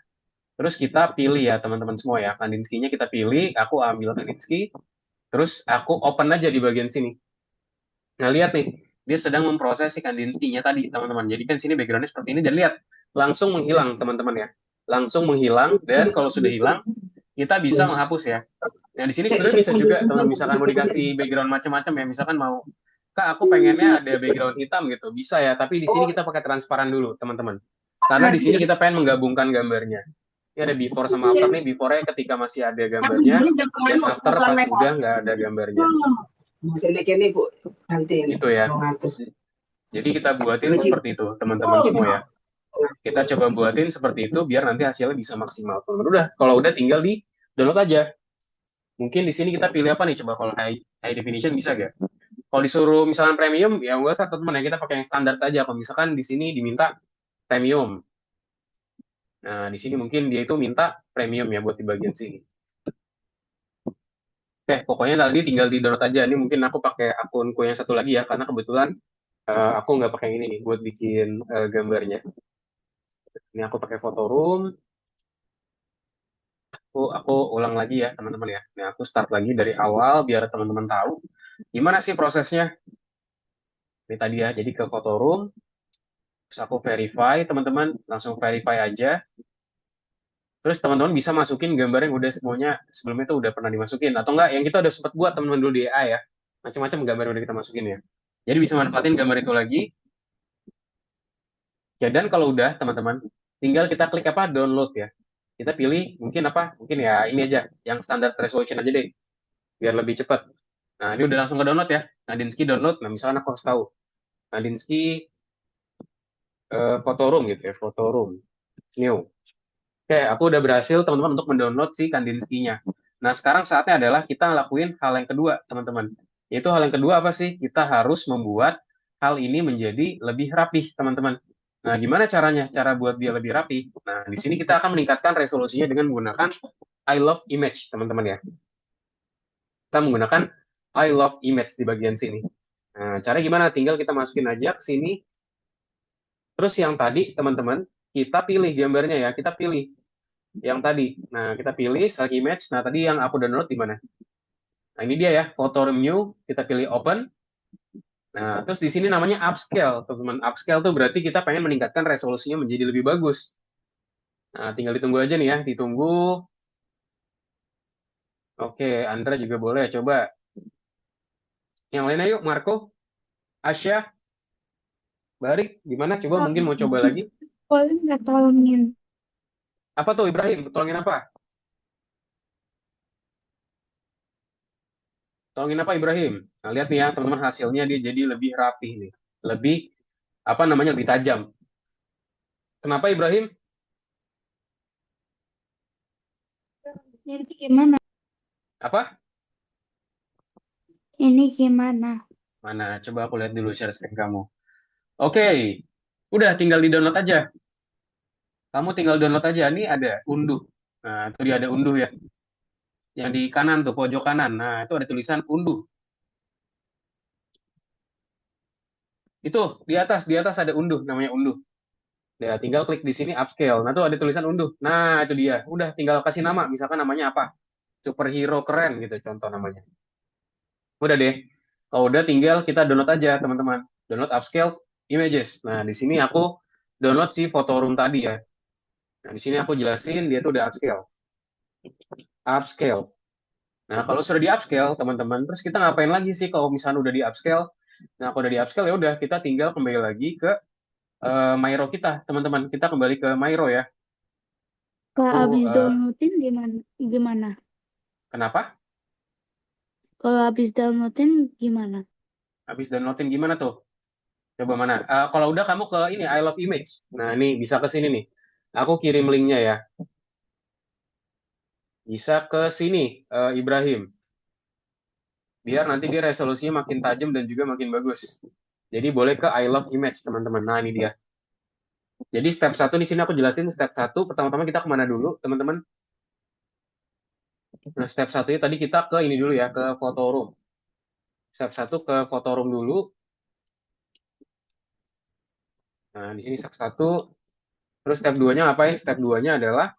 Terus kita pilih ya, teman-teman semua ya. Kandinsky-nya kita pilih, aku ambil Kandinsky. Terus aku open aja di bagian sini. Nah, lihat nih, dia sedang memproses si Kandinsky-nya tadi, teman-teman. Jadi kan sini background-nya seperti ini, dan lihat, langsung menghilang, teman-teman ya. Langsung menghilang, dan kalau sudah hilang, kita bisa menghapus ya. Nah, di sini sebenarnya bisa juga, teman, misalkan mau dikasih background macam-macam ya, misalkan mau, Kak, aku pengennya ada background hitam gitu, bisa ya, tapi di sini kita pakai transparan dulu, teman-teman. Karena di sini kita pengen menggabungkan gambarnya. Ini ada before sama after nih, before-nya ketika masih ada gambarnya, dan after pas udah nggak ada gambarnya. Gitu ya. Jadi kita buatin seperti itu, teman-teman semua ya. Kita coba buatin seperti itu biar nanti hasilnya bisa maksimal. Udah, kalau udah tinggal di download aja. Mungkin di sini kita pilih apa nih? Coba kalau high definition bisa gak? Kalau disuruh misalkan premium, ya nggak usah teman-teman ya, kita pakai yang standar aja. Kalau misalkan di sini diminta premium. Nah, di sini mungkin dia itu minta premium ya buat di bagian sini. Oke, pokoknya tadi tinggal di download aja. Ini mungkin aku pakai akunku yang satu lagi ya, karena kebetulan aku nggak pakai yang ini nih buat bikin gambarnya. Ini aku pakai foto room. Aku ulang lagi ya teman-teman ya. Nah, aku start lagi dari awal biar teman-teman tahu gimana sih prosesnya. Ini tadi ya, jadi ke foto room, terus aku verify teman-teman, langsung verify aja. Terus teman-teman bisa masukin gambar yang udah semuanya sebelumnya itu udah pernah dimasukin atau enggak yang kita udah sempat buat teman-teman dulu di AI ya. Macam-macam gambar yang udah kita masukin ya. Jadi bisa manfaatin gambar itu lagi. Ya dan kalau udah teman-teman, tinggal kita klik apa download ya. Kita pilih mungkin apa? Mungkin ya ini aja, yang standar resolution aja deh, biar lebih cepat. Nah, ini udah langsung ke download ya. Kandinsky download. Nah, misalkan aku harus tahu. Kandinsky Photo Room gitu ya. Photo Room. New. Oke, aku udah berhasil teman-teman untuk mendownload si Kandinsky-nya. Nah, sekarang saatnya adalah kita ngelakuin hal yang kedua, teman-teman. Yaitu hal yang kedua apa sih? Kita harus membuat hal ini menjadi lebih rapih, teman-teman. Nah, gimana caranya? Cara buat dia lebih rapih. Nah, di sini kita akan meningkatkan resolusinya dengan menggunakan I love image, teman-teman ya. Kita menggunakan I love image di bagian sini. Nah, cara gimana? Tinggal kita masukin aja ke sini. Terus yang tadi, teman-teman, kita pilih gambarnya ya. Kita pilih yang tadi. Nah, kita pilih select image. Nah, tadi yang aku download di mana? Nah, ini dia ya, photo new. Kita pilih open. Nah, terus di sini namanya upscale, teman-teman. Upscale tuh berarti kita pengen meningkatkan resolusinya menjadi lebih bagus. Nah, tinggal ditunggu aja nih ya, ditunggu. Oke, Andra juga boleh coba. Yang lainnya yuk, Marco, Asya, Barik, gimana? Coba mungkin mau coba lagi. Boleh nggak tolongin? Apa tuh Ibrahim? Tolongin apa? Tolongin apa Ibrahim? Nah, lihat nih ya, teman-teman, hasilnya dia jadi lebih rapih nih. Lebih, apa namanya, lebih tajam. Kenapa Ibrahim? Ini gimana? Apa? Ini gimana? Mana? Coba aku lihat dulu share screen kamu. Oke, udah tinggal di-download aja. Kamu tinggal download aja. Ini ada unduh. Nah, itu dia ada unduh ya. Yang di kanan tuh, pojok kanan. Nah, itu ada tulisan unduh. Itu di atas ada unduh, namanya unduh. Ya, tinggal klik di sini upscale. Nah, tuh ada tulisan unduh. Nah, itu dia. Udah tinggal kasih nama, misalkan namanya apa? Superhero keren gitu contoh namanya. Udah deh. Kalau udah tinggal kita download aja, teman-teman. Download upscale images. Nah, di sini aku download si foto room tadi ya. Nah, di sini aku jelasin dia tuh udah upscale. Upscale. Nah, kalau sudah di upscale, teman-teman, terus kita ngapain lagi sih kalau misalnya udah di upscale? Nah, kalau udah di upscale ya udah kita tinggal kembali lagi ke Mairo kita, teman-teman. Kita kembali ke Mairo ya. Kalau Aku habis downloadin gimana? Gimana? kenapa? Kalau habis downloadin gimana? Habis downloadin gimana tuh? Coba mana? Kalau udah kamu ke ini I Love Image. Nah, ini bisa ke sini nih. Aku kirim linknya ya. Bisa ke sini, Ibrahim. Biar nanti dia resolusinya makin tajam dan juga makin bagus. Jadi boleh ke I Love Image, teman-teman. Nah, ini dia. Jadi step satu di sini aku jelasin step satu. Pertama-tama kita kemana dulu, teman-teman? Nah, step satunya tadi kita ke ini dulu ya, ke photo room. Step satu ke photo room dulu. Nah, di sini step satu. Terus step 2-nya ngapain? Step 2-nya adalah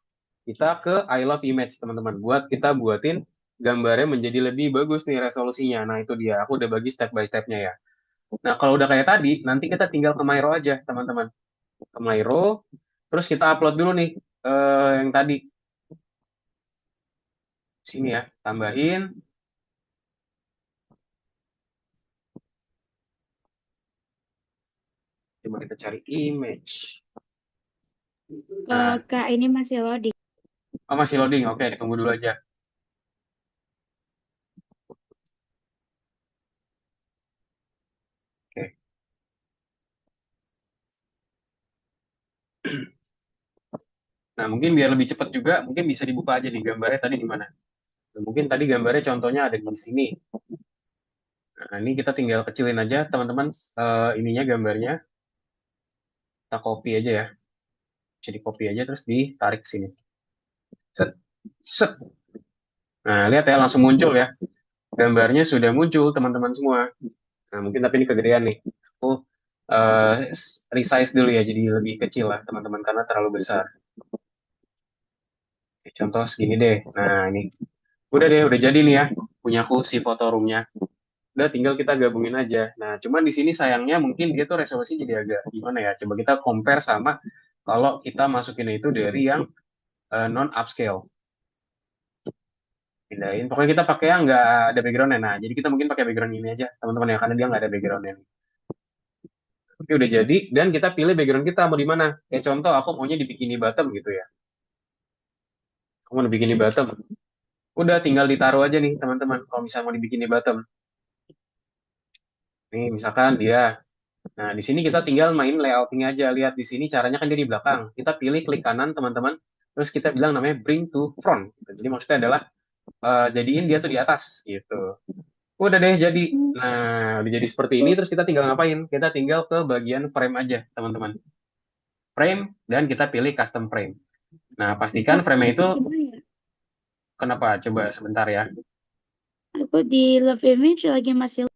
kita ke I Love Image, teman-teman. Kita buatin gambarnya menjadi lebih bagus nih resolusinya. Nah, itu dia. Aku udah bagi step by step-nya ya. Nah, kalau udah kayak tadi, nanti kita tinggal ke Mairo aja, teman-teman. Ke Mairo, terus kita upload dulu nih yang tadi. Sini ya, tambahin. Coba kita cari image. Nah, Kak, ini masih loading. oh, masih loading. Oke, ditunggu dulu aja. Oke. Nah, mungkin biar lebih cepat juga, mungkin bisa dibuka aja di gambarnya tadi di mana. Nah, mungkin tadi gambarnya contohnya ada di sini. Nah, ini kita tinggal kecilin aja, teman-teman, ininya gambarnya. Kita copy aja ya. Bisa di copy aja, terus ditarik ke sini. Set. Set. Nah, lihat ya, langsung muncul ya. Gambarnya sudah muncul, teman-teman semua. Nah, mungkin tapi ini kegedean nih. Aku resize dulu ya, jadi lebih kecil lah, teman-teman, karena terlalu besar. Oke, contoh segini deh. Nah, ini. Udah deh, udah jadi nih ya. Punya aku si foto roomnya. Udah tinggal kita gabungin aja. Nah, cuman di sini sayangnya mungkin dia tuh resolusi jadi agak gimana ya. Coba kita compare sama kalau kita masukin itu dari yang non upscale. Pindahin. Pokoknya kita pakai yang nggak ada backgroundnya. Nah, jadi kita mungkin pakai background ini aja, teman-teman ya, karena dia nggak ada backgroundnya. Oke, udah jadi. Dan kita pilih background kita mau di mana. Kayak contoh, aku maunya di bikini bottom gitu ya. Aku mau di bikini bottom. Udah tinggal ditaruh aja nih, teman-teman. Kalau misalnya mau di bikini bottom. Nih, misalkan dia. Nah, di sini kita tinggal main layouting aja. Lihat di sini caranya kan dia di belakang. Kita pilih klik kanan, teman-teman. Terus kita bilang namanya bring to front. Jadi maksudnya adalah jadiin dia tuh di atas gitu. Udah deh jadi. Nah, udah jadi seperti ini. Terus kita tinggal ngapain? Kita tinggal ke bagian frame aja, teman-teman. Frame dan kita pilih custom frame. Nah, pastikan frame itu Gimana ya? kenapa? Coba sebentar ya. Aku di Love Image lagi masih.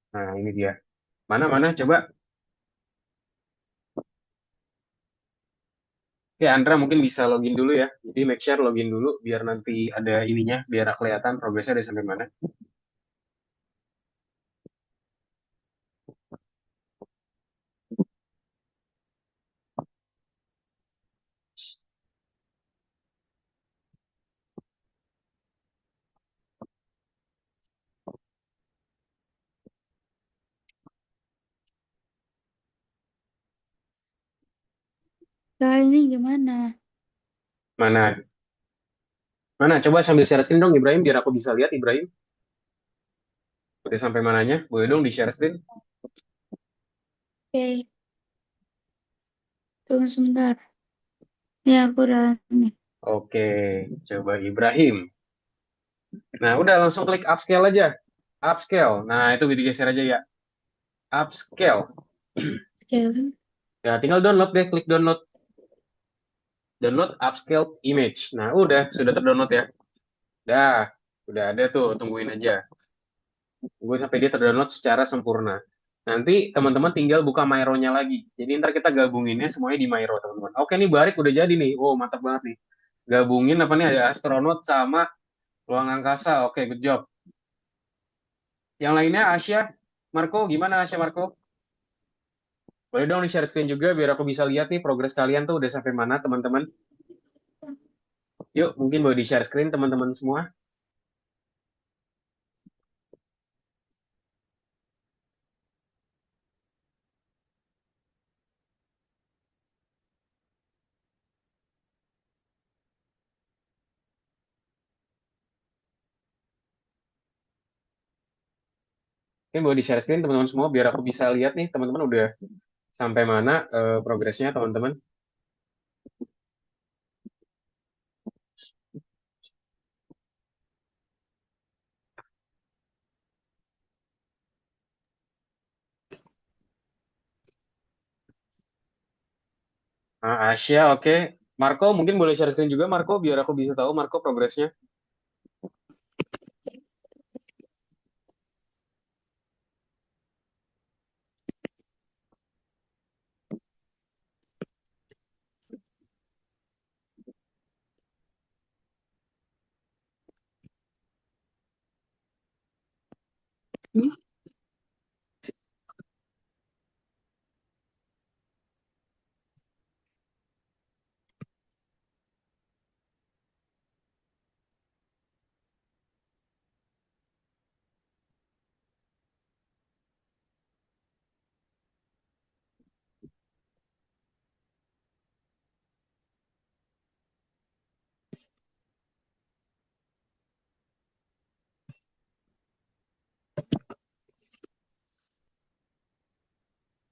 Nah, ini dia. Mana-mana coba. Ya, Andra mungkin bisa login dulu ya. Jadi make sure login dulu biar nanti ada ininya, biar kelihatan progresnya udah sampai mana. Kak, ini gimana? Mana? Mana? Coba sambil share screen dong Ibrahim, biar aku bisa lihat Ibrahim. Udah sampai mananya? Boleh dong di share screen. Oke, tunggu sebentar. Ini aku udah nih. Oke, coba Ibrahim. Nah, udah langsung klik upscale aja. Upscale. Nah, itu digeser aja ya. Upscale. Oke. Ya, tinggal download deh, klik download. Download upscale image. Nah, sudah terdownload ya. Udah ada tuh, tungguin aja. Tungguin sampai dia terdownload secara sempurna. Nanti teman-teman tinggal buka Mairo-nya lagi. Jadi ntar kita gabunginnya semuanya di Mairo, teman-teman. Oke, nih Barik udah jadi nih. Oh, mantap banget nih. Gabungin apa nih, ada astronot sama ruang angkasa. Oke, good job. Yang lainnya, Asya, Marco, gimana Asya, Marco? Boleh dong di share screen juga biar aku bisa lihat nih progres kalian tuh udah sampai mana teman-teman. Yuk, mungkin boleh di share screen teman-teman semua. Mungkin boleh di share screen teman-teman semua biar aku bisa lihat nih teman-teman udah sampai mana progresnya teman-teman. Nah, Asia, oke. Marco, mungkin boleh share screen juga, Marco, biar aku bisa tahu, Marco, progresnya.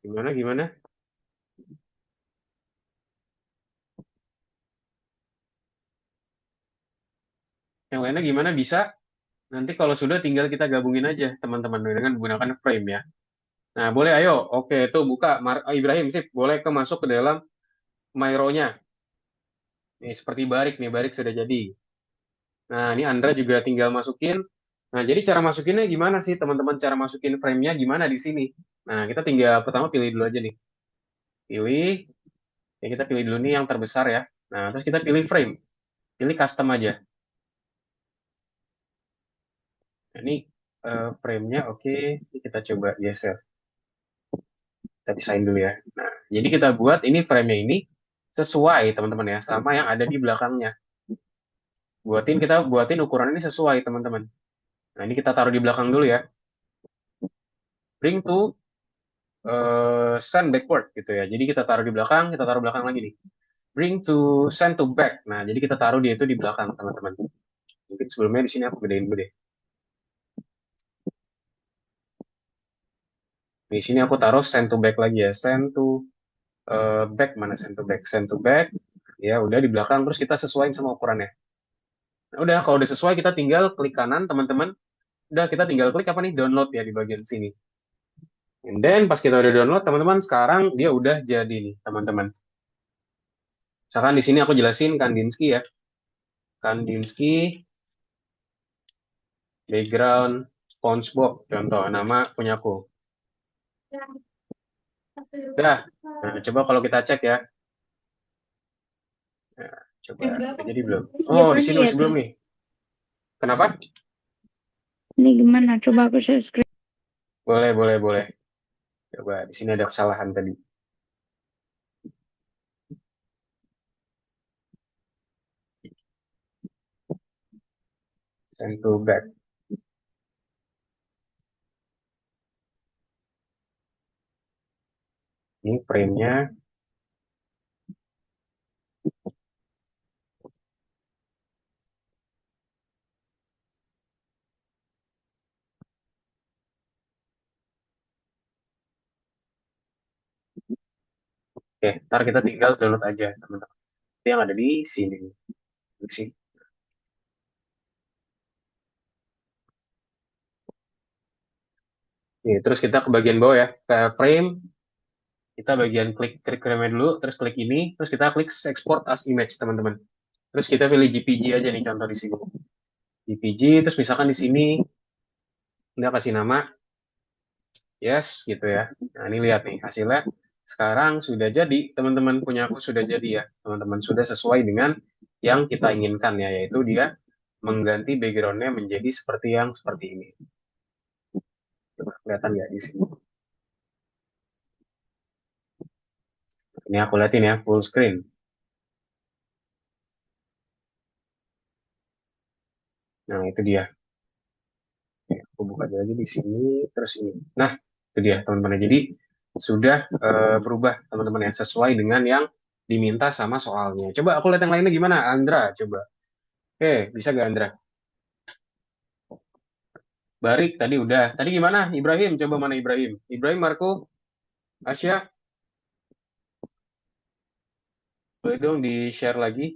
Gimana, gimana? Yang lainnya gimana? Bisa? Nanti kalau sudah tinggal kita gabungin aja, teman-teman, dengan menggunakan frame ya. Nah, boleh, ayo. Oke, tuh buka. Ibrahim, sip. Boleh masuk ke dalam Myro-nya. Nih, seperti Barik nih. Barik sudah jadi. Nah, ini Andra juga tinggal masukin. Nah, jadi cara masukinnya gimana sih, teman-teman? Cara masukin frame-nya gimana di sini? Nah, kita tinggal pertama pilih dulu aja nih. Pilih. Ya, kita pilih dulu nih yang terbesar ya. Nah, terus kita pilih frame. Pilih custom aja. Nah, ini frame-nya oke. Ini kita coba geser. Kita pisahin dulu ya. Nah, jadi kita buat ini frame-nya ini sesuai teman-teman ya sama yang ada di belakangnya. Kita buatin ukuran ini sesuai teman-teman. Nah, ini kita taruh di belakang dulu ya. Bring to send backward gitu ya. Jadi kita taruh di belakang, kita taruh belakang lagi nih. Bring to send to back. Nah, jadi kita taruh dia itu di belakang teman-teman. Mungkin sebelumnya di sini aku gedein dulu deh. Di sini aku taruh send to back lagi ya. Send to back mana send to back? Send to back. Ya udah di belakang terus kita sesuaiin sama ukurannya. Nah, udah kalau udah sesuai kita tinggal klik kanan teman-teman. Udah kita tinggal klik apa nih download ya di bagian sini. And then pas kita udah download teman-teman sekarang dia udah jadi nih teman-teman. Misalkan di sini aku jelasin Kandinsky ya. Kandinsky background SpongeBob contoh nama punyaku. Udah. Nah, coba kalau kita cek ya. Nah, coba jadi belum? Oh, di sini masih belum nih. Kenapa? Ini gimana? Coba aku share screen. Boleh, boleh, boleh. Coba di sini ada kesalahan tadi. Send to back. Ini frame-nya. Oke, ntar kita tinggal download aja, teman-teman. Itu yang ada di sini. Di sini. Nih, terus kita ke bagian bawah ya, ke frame. Kita bagian klik klik frame dulu, terus klik ini, terus kita klik export as image, teman-teman. Terus kita pilih JPG aja nih, contoh di sini. JPG, terus misalkan di sini, kita kasih nama, yes, gitu ya. Nah, ini lihat nih, hasilnya sekarang sudah jadi, teman-teman punya aku sudah jadi ya, teman-teman. Sudah sesuai dengan yang kita inginkan ya, yaitu dia mengganti background-nya menjadi seperti yang seperti ini. Coba kelihatan ya di sini. Ini aku liatin ya, full screen. Nah, itu dia. Aku buka lagi di sini, terus ini. Nah, itu dia teman-teman. Jadi sudah berubah teman-teman ya, sesuai dengan yang diminta sama soalnya. Coba aku lihat yang lainnya gimana, Andra, coba. Oke, bisa gak Andra? Barik, tadi udah. Tadi gimana? Ibrahim, coba mana Ibrahim? Ibrahim, Marco, Asya, boleh dong di-share lagi.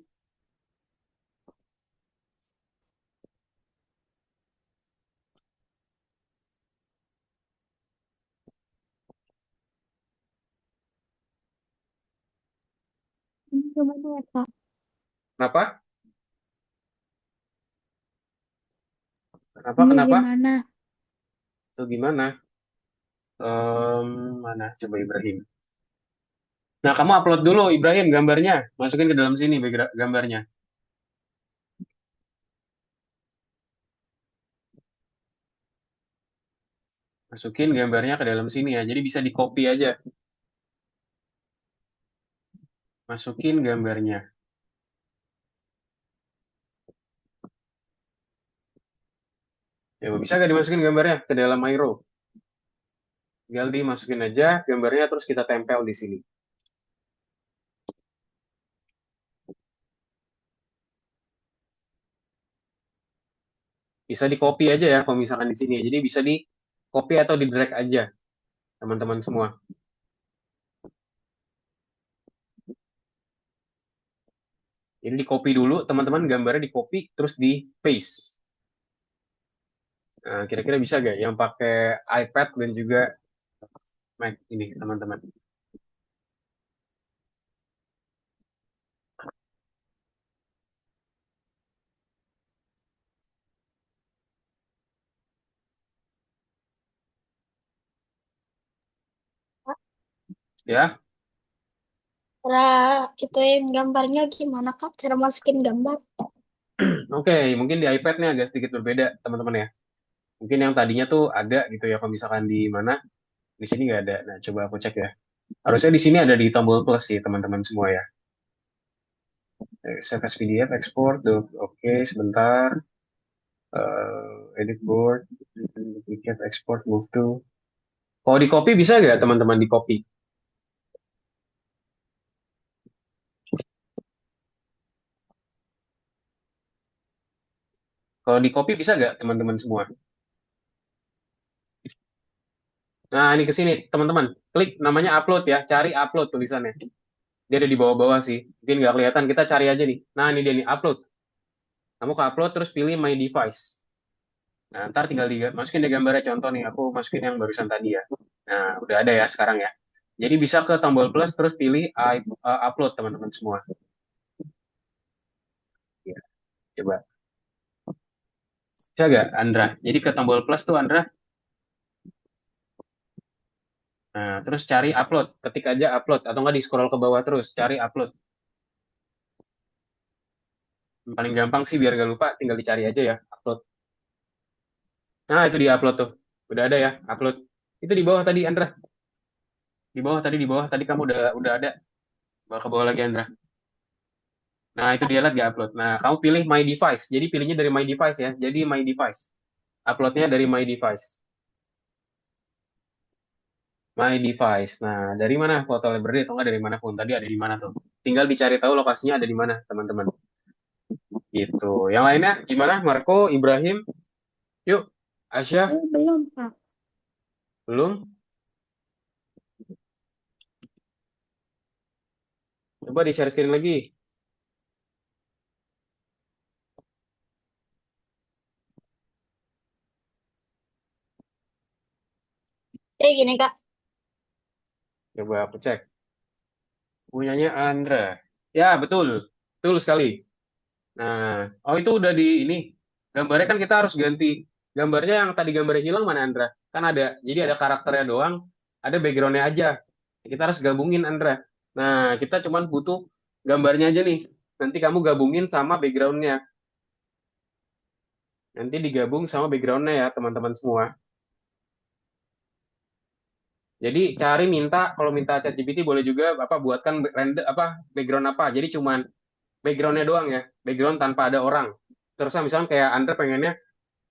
Gimana ya, Kak? Kenapa? Kenapa? Ini Kenapa? gimana? Itu gimana? Mana? Coba Ibrahim. Nah, kamu upload dulu Ibrahim gambarnya. Masukin ke dalam sini gambarnya. Masukin gambarnya ke dalam sini ya. Jadi bisa di-copy aja. Masukin gambarnya. Ya, bisa nggak dimasukin gambarnya ke dalam Miro? Tinggal dimasukin aja gambarnya terus kita tempel di sini. Bisa di-copy aja ya kalau misalkan di sini. Jadi bisa di-copy atau di-drag aja teman-teman semua. Jadi di-copy dulu teman-teman gambarnya di-copy terus di-paste. Nah, kira-kira bisa nggak yang pakai iPad dan juga Mac ini teman-teman? Ya, Cara ituin gambarnya gimana Kak? Cara masukin gambar. oke. Mungkin di iPad-nya agak sedikit berbeda teman-teman ya. Mungkin yang tadinya tuh ada gitu ya kalau misalkan di mana, di sini nggak ada. Nah, coba aku cek ya. Harusnya di sini ada di tombol plus sih teman-teman semua ya. Save as PDF, export, oke, sebentar. Edit board, duplicate, export, move to. Kalau di copy bisa nggak teman-teman di copy? Kalau di copy bisa nggak teman-teman semua? Nah, ini ke sini teman-teman. Klik namanya upload ya, cari upload tulisannya. Dia ada di bawah-bawah sih. Mungkin nggak kelihatan, kita cari aja nih. Nah, ini dia nih, upload. Kamu ke upload terus pilih my device. Nah, ntar tinggal masukin deh gambarnya contoh nih. Aku masukin yang barusan tadi ya. Nah, udah ada ya sekarang ya. Jadi bisa ke tombol plus terus pilih upload teman-teman semua. Ya, coba. Bisa nggak, Andra? Jadi ke tombol plus tuh, Andra. Nah, terus cari upload. Ketik aja upload. Atau nggak di scroll ke bawah terus. Cari upload. Yang paling gampang sih biar nggak lupa, tinggal dicari aja ya. Upload. Nah, itu di upload tuh. Udah ada ya, upload. Itu di bawah tadi, Andra. Di bawah tadi, di bawah. Tadi kamu udah ada. Bawa ke bawah lagi, Andra. Nah, itu dia lihat nggak upload. Nah, kamu pilih my device. Jadi pilihnya dari my device ya. Jadi my device. Uploadnya dari my device. My device. Nah, dari mana foto library atau nggak dari mana pun. Tadi ada di mana tuh. Tinggal dicari tahu lokasinya ada di mana, teman-teman. Gitu. Yang lainnya gimana? Marco, Ibrahim, yuk. Asya, Belum, Kak. belum? Coba di share screen lagi. Gini Kak. Coba aku cek. Punyanya Andra. Ya, betul. Betul sekali. Nah, oh itu udah di ini. Gambarnya kan kita harus ganti. Gambarnya yang tadi gambarnya hilang mana, Andra? Kan ada. Jadi ada karakternya doang, ada backgroundnya aja. Kita harus gabungin, Andra. Nah, kita cuman butuh gambarnya aja nih. Nanti kamu gabungin sama backgroundnya. Nanti digabung sama backgroundnya ya, teman-teman semua. Jadi cari kalau minta ChatGPT boleh juga apa buatkan render apa background apa. Jadi cuman backgroundnya doang ya, background tanpa ada orang. Terus misalkan kayak Anda pengennya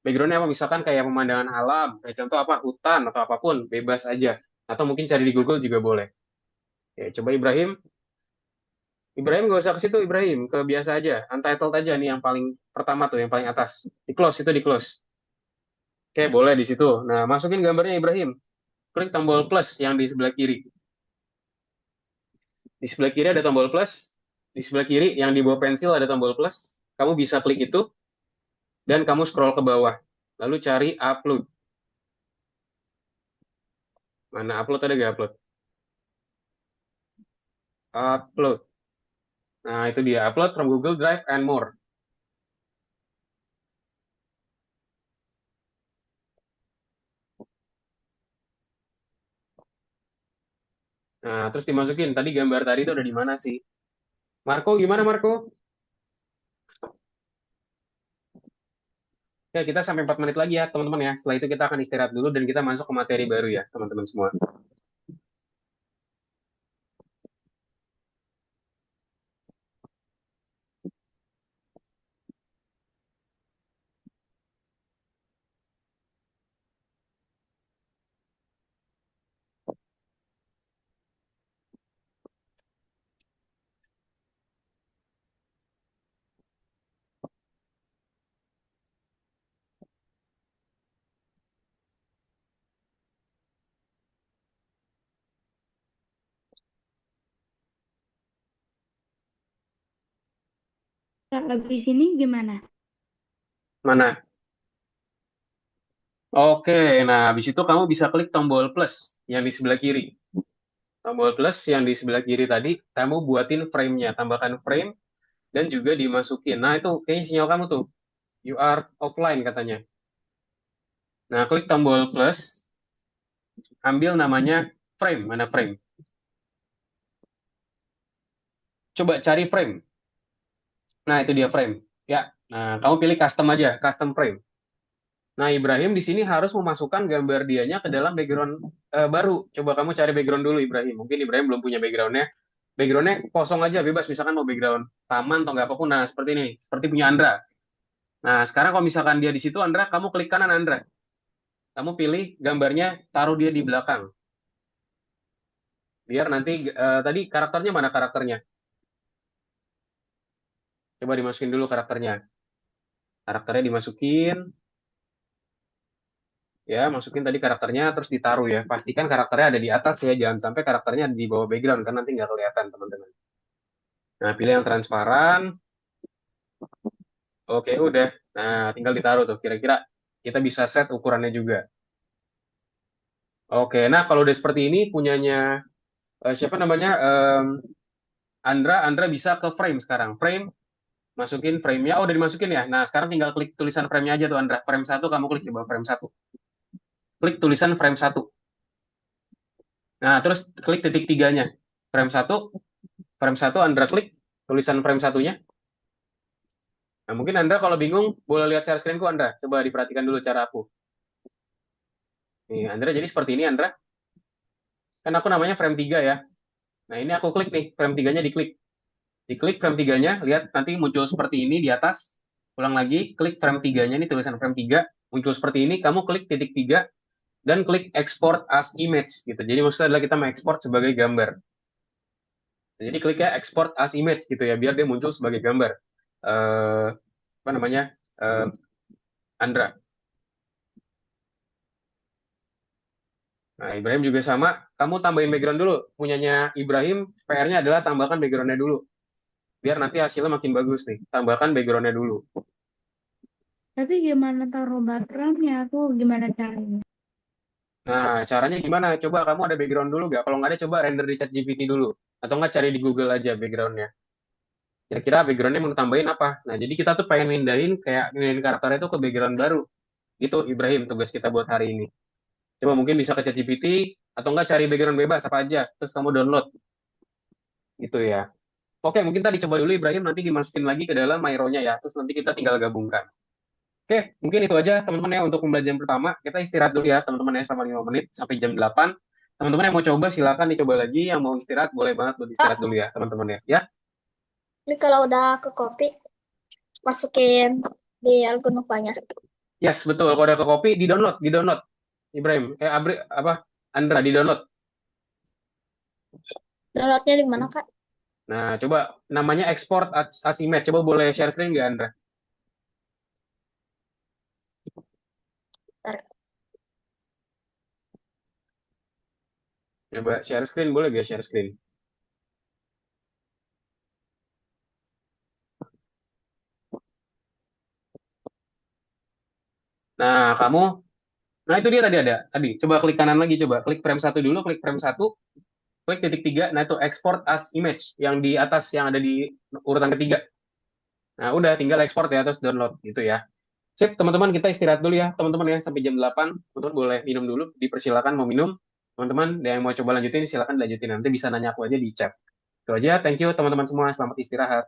backgroundnya apa, misalkan kayak pemandangan alam, kayak contoh apa hutan atau apapun, bebas aja. Atau mungkin cari di Google juga boleh. Oke, coba Ibrahim. Ibrahim nggak usah ke situ, Ibrahim. Ke biasa aja, untitled aja nih yang paling pertama tuh, yang paling atas. Di close, itu di close. Oke, boleh di situ. Nah, masukin gambarnya Ibrahim. Klik tombol plus yang di sebelah kiri. Di sebelah kiri ada tombol plus. Di sebelah kiri yang di bawah pensil ada tombol plus. Kamu bisa klik itu dan kamu scroll ke bawah. Lalu cari upload. Mana upload, ada nggak upload? Upload. Nah, itu dia. Upload from Google Drive and more. Nah, terus dimasukin. Tadi gambar tadi itu ada di mana sih? Marco, gimana Marco? Ya, kita sampai 4 menit lagi ya, teman-teman ya. Setelah itu kita akan istirahat dulu dan kita masuk ke materi baru ya, teman-teman semua. Nah, habis ini gimana? Mana? Oke, nah habis itu kamu bisa klik tombol plus yang di sebelah kiri. Tombol plus yang di sebelah kiri tadi, kamu buatin frame-nya, tambahkan frame, dan juga dimasukin. Nah, itu kayaknya sinyal kamu tuh. You are offline katanya. Nah, klik tombol plus, ambil namanya frame. Mana frame? Coba cari frame. Nah, itu dia frame. Ya, nah kamu pilih custom aja, custom frame. Nah, Ibrahim di sini harus memasukkan gambar dianya ke dalam background baru. Coba kamu cari background dulu, Ibrahim. Mungkin Ibrahim belum punya backgroundnya. Backgroundnya kosong aja, bebas. Misalkan mau background taman atau nggak apapun. Nah, seperti ini. Seperti punya Andra. Nah, sekarang kalau misalkan dia di situ, Andra, kamu klik kanan Andra. Kamu pilih gambarnya, taruh dia di belakang. Biar nanti, tadi karakternya mana karakternya? Coba dimasukin dulu karakternya. Karakternya dimasukin. Ya, masukin tadi karakternya, terus ditaruh ya. Pastikan karakternya ada di atas ya. Jangan sampai karakternya ada di bawah background, kan nanti nggak kelihatan, teman-teman. Nah, pilih yang transparan. Oke, udah. Nah, tinggal ditaruh tuh. Kira-kira kita bisa set ukurannya juga. Oke, nah kalau udah seperti ini, punyanya siapa namanya? Andra bisa ke frame sekarang. Frame, masukin frame-nya. Oh, udah dimasukin ya. Nah, sekarang tinggal klik tulisan frame-nya aja tuh, Andra. Frame satu kamu klik coba frame satu. Klik tulisan frame satu. Nah, terus klik titik tiganya. Frame satu Andra klik tulisan frame satunya. Nah, mungkin Andra kalau bingung, boleh lihat share screen-ku, Andra. Coba diperhatikan dulu cara aku. Nih, Andra, jadi seperti ini, Andra. Kan aku namanya frame 3 ya. Nah, ini aku klik nih, frame 3-nya diklik. Diklik frame 3-nya, lihat nanti muncul seperti ini di atas. Ulang lagi, klik frame 3-nya, ini tulisan frame 3. Muncul seperti ini, kamu klik titik 3, dan klik export as image. Gitu. Jadi maksudnya adalah kita mengekspor sebagai gambar. Jadi kliknya export as image gitu ya, biar dia muncul sebagai gambar. Eh, apa namanya? Andra. Nah, Ibrahim juga sama. Kamu tambahin background dulu. Punyanya Ibrahim, PR-nya adalah tambahkan background-nya dulu. Biar nanti hasilnya makin bagus nih. Tambahkan background-nya dulu. Tapi gimana taruh backgroundnya? Aku gimana caranya? Nah, caranya gimana? Coba kamu ada background dulu nggak? Kalau nggak ada, coba render di ChatGPT dulu. Atau nggak cari di Google aja background-nya. Kira-kira background-nya mau tambahin apa? Nah, jadi kita tuh pengen mindahin karakternya itu ke background baru. Itu Ibrahim, tugas kita buat hari ini. Coba mungkin bisa ke ChatGPT, atau nggak cari background bebas apa aja. Terus kamu download. Gitu ya. Oke, mungkin tadi coba dulu Ibrahim, nanti dimasukin lagi ke dalam Mairo-nya ya. Terus nanti kita tinggal gabungkan. Oke, mungkin itu aja teman-teman ya untuk pembelajaran pertama. Kita istirahat dulu ya teman-teman ya selama 5 menit sampai jam 8. Teman-teman yang mau coba silakan dicoba lagi. Yang mau istirahat boleh banget buat istirahat Kak, dulu ya teman-teman ya. Ya, ini kalau udah ke kopi, masukin di algoritmanya. Novanya. yes betul. Kalau udah ke kopi di download. Ibrahim, Abri, apa? Andra di download. Downloadnya di mana, Kak? Nah, coba namanya export as image. Coba boleh share screen nggak Andra? Bentar. Coba share screen boleh nggak share screen? Nah, kamu, nah itu dia tadi ada. Tadi, coba klik kanan lagi, coba klik frame satu dulu, klik frame satu, klik titik tiga. Nah itu export as image yang di atas yang ada di urutan ketiga. Nah udah tinggal export ya terus download gitu ya. Sip, teman-teman kita istirahat dulu ya, teman-teman ya sampai jam 8. Teman-teman boleh minum dulu, dipersilakan mau minum. Teman-teman yang mau coba lanjutin silakan lanjutin nanti bisa nanya aku aja di chat. Itu aja, thank you teman-teman semua, selamat istirahat.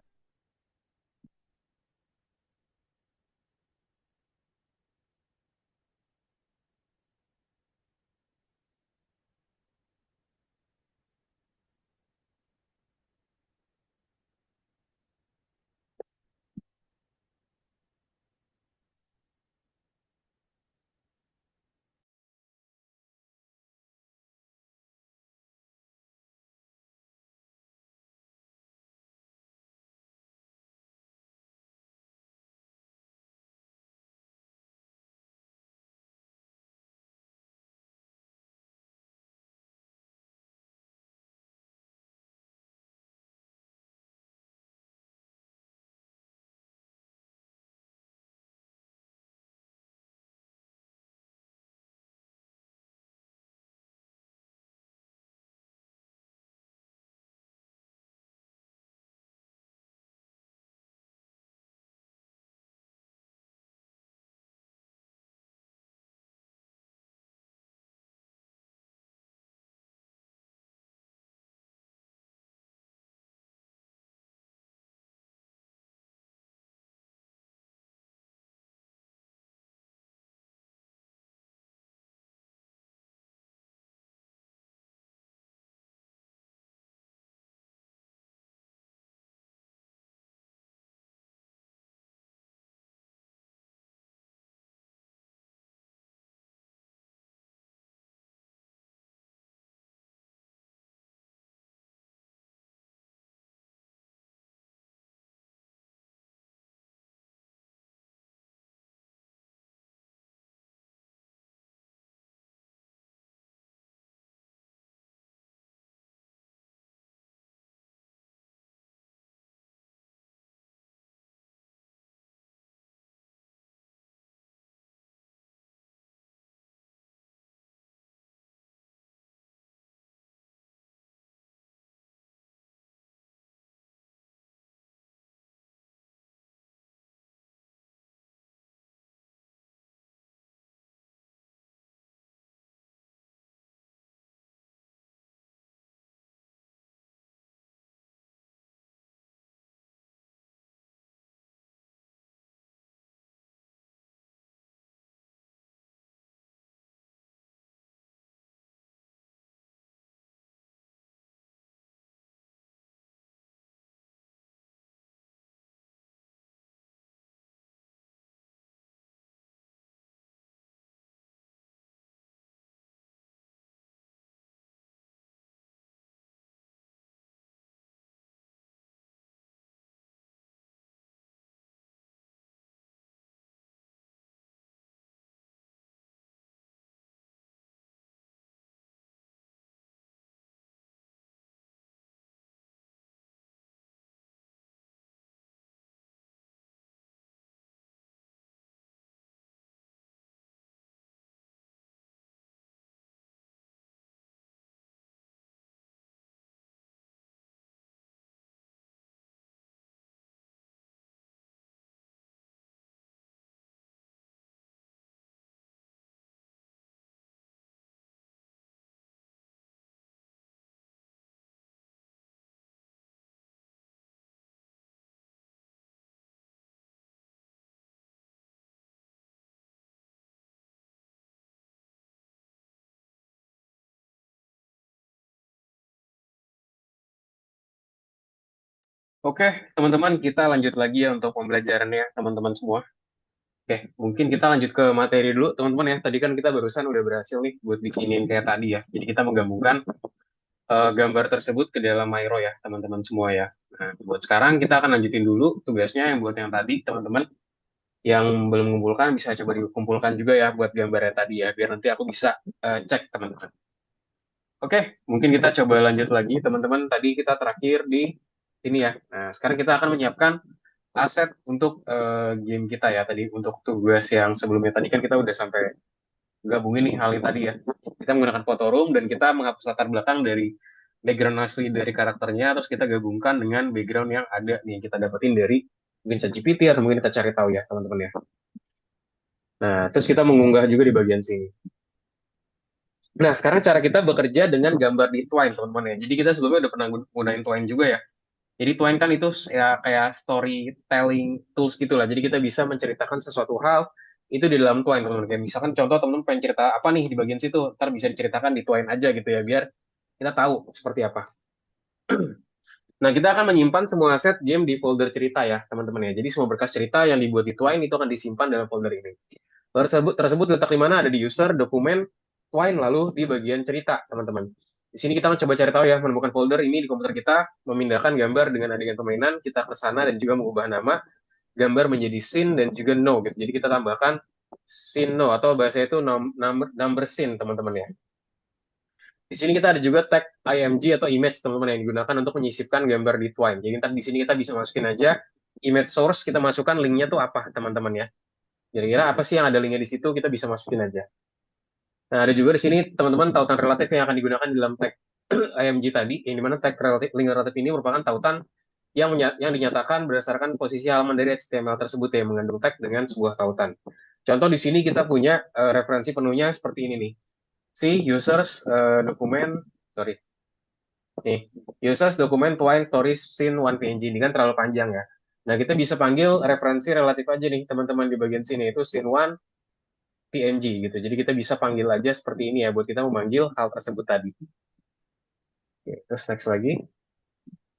Oke, teman-teman, kita lanjut lagi ya untuk pembelajarannya, teman-teman semua. Oke, mungkin kita lanjut ke materi dulu, teman-teman ya. Tadi kan kita barusan udah berhasil nih buat bikinin kayak tadi ya. Jadi kita menggabungkan gambar tersebut ke dalam Miro ya, teman-teman semua ya. Nah, buat sekarang kita akan lanjutin dulu tugasnya yang buat yang tadi, teman-teman. Yang belum mengumpulkan bisa coba dikumpulkan juga ya buat gambarnya tadi ya, biar nanti aku bisa cek, teman-teman. Oke, mungkin kita coba lanjut lagi, teman-teman. Tadi kita terakhir di sini ya. Nah, sekarang kita akan menyiapkan aset untuk game kita ya. Tadi untuk tugas yang sebelumnya tadi kan kita udah sampai gabungin nih hal yang tadi ya. Kita menggunakan Photoroom dan kita menghapus latar belakang dari background asli dari karakternya, terus kita gabungkan dengan background yang ada nih yang kita dapetin dari mungkin ChatGPT atau mungkin kita cari tahu ya teman-teman ya. Nah, terus kita mengunggah juga di bagian sini. Nah, sekarang cara kita bekerja dengan gambar di Twine, teman-teman ya. Jadi kita sebelumnya udah pernah gunain Twine juga ya. Jadi Twine kan itu ya kayak storytelling tools gitu lah. Jadi kita bisa menceritakan sesuatu hal itu di dalam Twine, teman-teman. Kayak misalkan contoh teman-teman pengen cerita apa nih di bagian situ, ntar bisa diceritakan di Twine aja gitu ya, biar kita tahu seperti apa. Nah, kita akan menyimpan semua aset game di folder cerita ya, teman-teman ya. Jadi semua berkas cerita yang dibuat di Twine itu akan disimpan dalam folder ini. Tersebut letak di mana? Ada di user, dokumen, Twine, lalu di bagian cerita, teman-teman. Di sini kita mencoba cari tahu ya, menemukan folder ini di komputer kita, memindahkan gambar dengan adegan permainan, kita ke sana dan juga mengubah nama gambar menjadi scene dan juga no gitu. Jadi kita tambahkan scene no atau bahasa itu number scene, teman-teman ya. Di sini kita ada juga tag img atau image, teman-teman, yang digunakan untuk menyisipkan gambar di Twine. Jadi ntar di sini kita bisa masukin aja image source, kita masukkan linknya tuh apa, teman-teman ya. Kira-kira apa sih yang ada linknya di situ, kita bisa masukin aja. Nah, ada juga di sini, teman-teman, tautan relatif yang akan digunakan di dalam tag img tadi, yang dimana tag relatif, link relatif ini merupakan tautan yang dinyatakan berdasarkan posisi halaman dari HTML tersebut yang mengandung tag dengan sebuah tautan. Contoh di sini kita punya referensi penuhnya seperti ini nih. Si users dokumen, sorry, nih, users dokumen Twine Stories Scene 1 PNG ini kan terlalu panjang ya. Nah, kita bisa panggil referensi relatif aja nih, teman-teman, di bagian sini, itu Scene 1 PNG gitu. Jadi kita bisa panggil aja seperti ini ya, buat kita memanggil hal tersebut tadi. Oke, terus next lagi.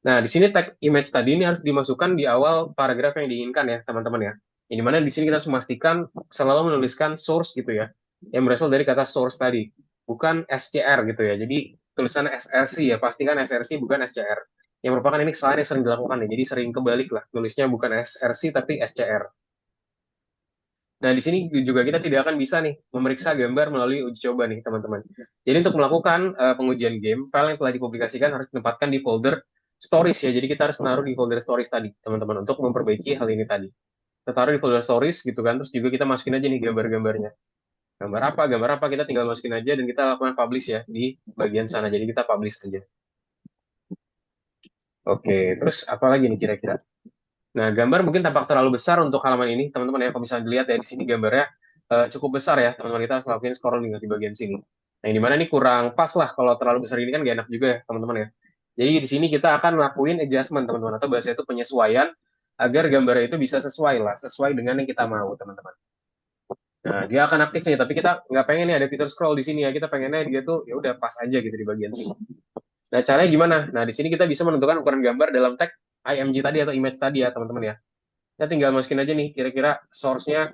Nah, di sini tag image tadi ini harus dimasukkan di awal paragraf yang diinginkan ya, teman-teman ya. Ini mana di sini kita harus memastikan selalu menuliskan source gitu ya, yang berasal dari kata source tadi, bukan SCR gitu ya. Jadi tulisan SRC ya, pastikan SRC bukan SCR. Yang merupakan ini kesalahan yang sering dilakukan ya. Jadi sering kebalik lah, tulisnya bukan SRC tapi SCR. Nah, di sini juga kita tidak akan bisa nih memeriksa gambar melalui uji coba nih, teman-teman. Jadi untuk melakukan pengujian game, file yang telah dipublikasikan harus ditempatkan di folder stories ya. Jadi kita harus menaruh di folder stories tadi, teman-teman, untuk memperbaiki hal ini tadi. Kita taruh di folder stories gitu kan, terus juga kita masukin aja nih gambar-gambarnya. Gambar apa, kita tinggal masukin aja dan kita lakukan publish ya di bagian sana. Jadi kita publish aja. Oke, terus apa lagi nih kira-kira? Nah, gambar mungkin tampak terlalu besar untuk halaman ini, teman-teman ya. Kalau misalnya dilihat ya di sini gambarnya cukup besar ya, teman-teman. Kita harus lakuin scrolling di bagian sini. Nah, yang dimana ini kurang pas lah kalau terlalu besar ini kan gak enak juga ya, teman-teman ya. Jadi di sini kita akan lakuin adjustment, teman-teman, atau bahasa itu penyesuaian agar gambarnya itu bisa sesuai lah, sesuai dengan yang kita mau, teman-teman. Nah, dia akan aktif nih, tapi kita nggak pengen nih ada fitur scroll di sini ya. Kita pengennya dia tuh ya udah pas aja gitu di bagian sini. Nah, caranya gimana? Nah, di sini kita bisa menentukan ukuran gambar dalam tag img tadi atau image tadi ya, teman-teman ya. Kita tinggal masukin aja nih, kira-kira source-nya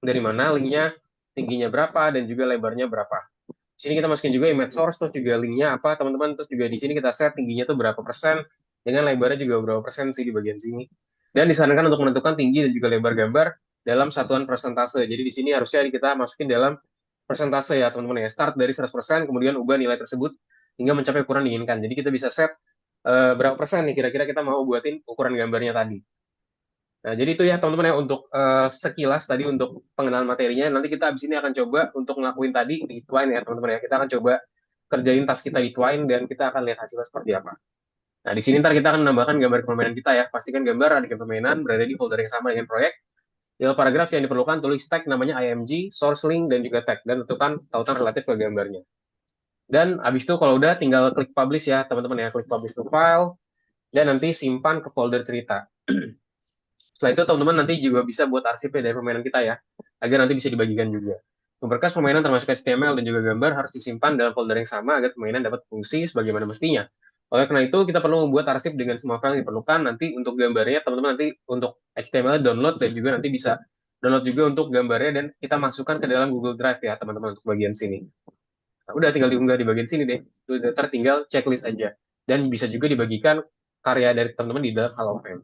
dari mana, linknya tingginya berapa, dan juga lebarnya berapa. Di sini kita masukin juga image source, terus juga linknya apa, teman-teman. Terus juga di sini kita set tingginya tuh berapa persen, dengan lebarnya juga berapa persen sih di bagian sini. Dan disarankan untuk menentukan tinggi dan juga lebar gambar dalam satuan persentase. Jadi di sini harusnya kita masukin dalam persentase ya, teman-teman ya. Start dari 100%, kemudian ubah nilai tersebut hingga mencapai ukuran diinginkan. Jadi kita bisa set berapa persen nih kira-kira kita mau buatin ukuran gambarnya tadi. Nah, jadi itu ya teman-teman ya untuk sekilas tadi untuk pengenalan materinya. Nanti kita abis ini akan coba untuk ngelakuin tadi di Twine ya teman-teman ya. Kita akan coba kerjain task kita di Twine dan kita akan lihat hasilnya seperti apa. Nah, di sini ntar kita akan menambahkan gambar permainan kita ya. Pastikan gambar adegan permainan berada di folder yang sama dengan proyek. Di paragraf yang diperlukan tulis tag namanya img, source link, dan juga tag. Dan tentukan tautan relatif ke gambarnya. Dan abis itu kalau udah tinggal klik publish ya teman-teman ya. Klik publish to file. Dan nanti simpan ke folder cerita. Setelah itu teman-teman nanti juga bisa buat arsipnya dari permainan kita ya, agar nanti bisa dibagikan juga. Berkas permainan termasuk HTML dan juga gambar harus disimpan dalam folder yang sama agar permainan dapat fungsi sebagaimana mestinya. Oleh karena itu, kita perlu membuat arsip dengan semua file yang diperlukan. Nanti untuk gambarnya, teman-teman nanti untuk HTML download dan juga nanti bisa download juga untuk gambarnya dan kita masukkan ke dalam Google Drive ya, teman-teman untuk bagian sini. Nah, udah tinggal diunggah di bagian sini deh. Udah tinggal checklist aja. Dan bisa juga dibagikan karya dari teman-teman di dalam Halo Frame.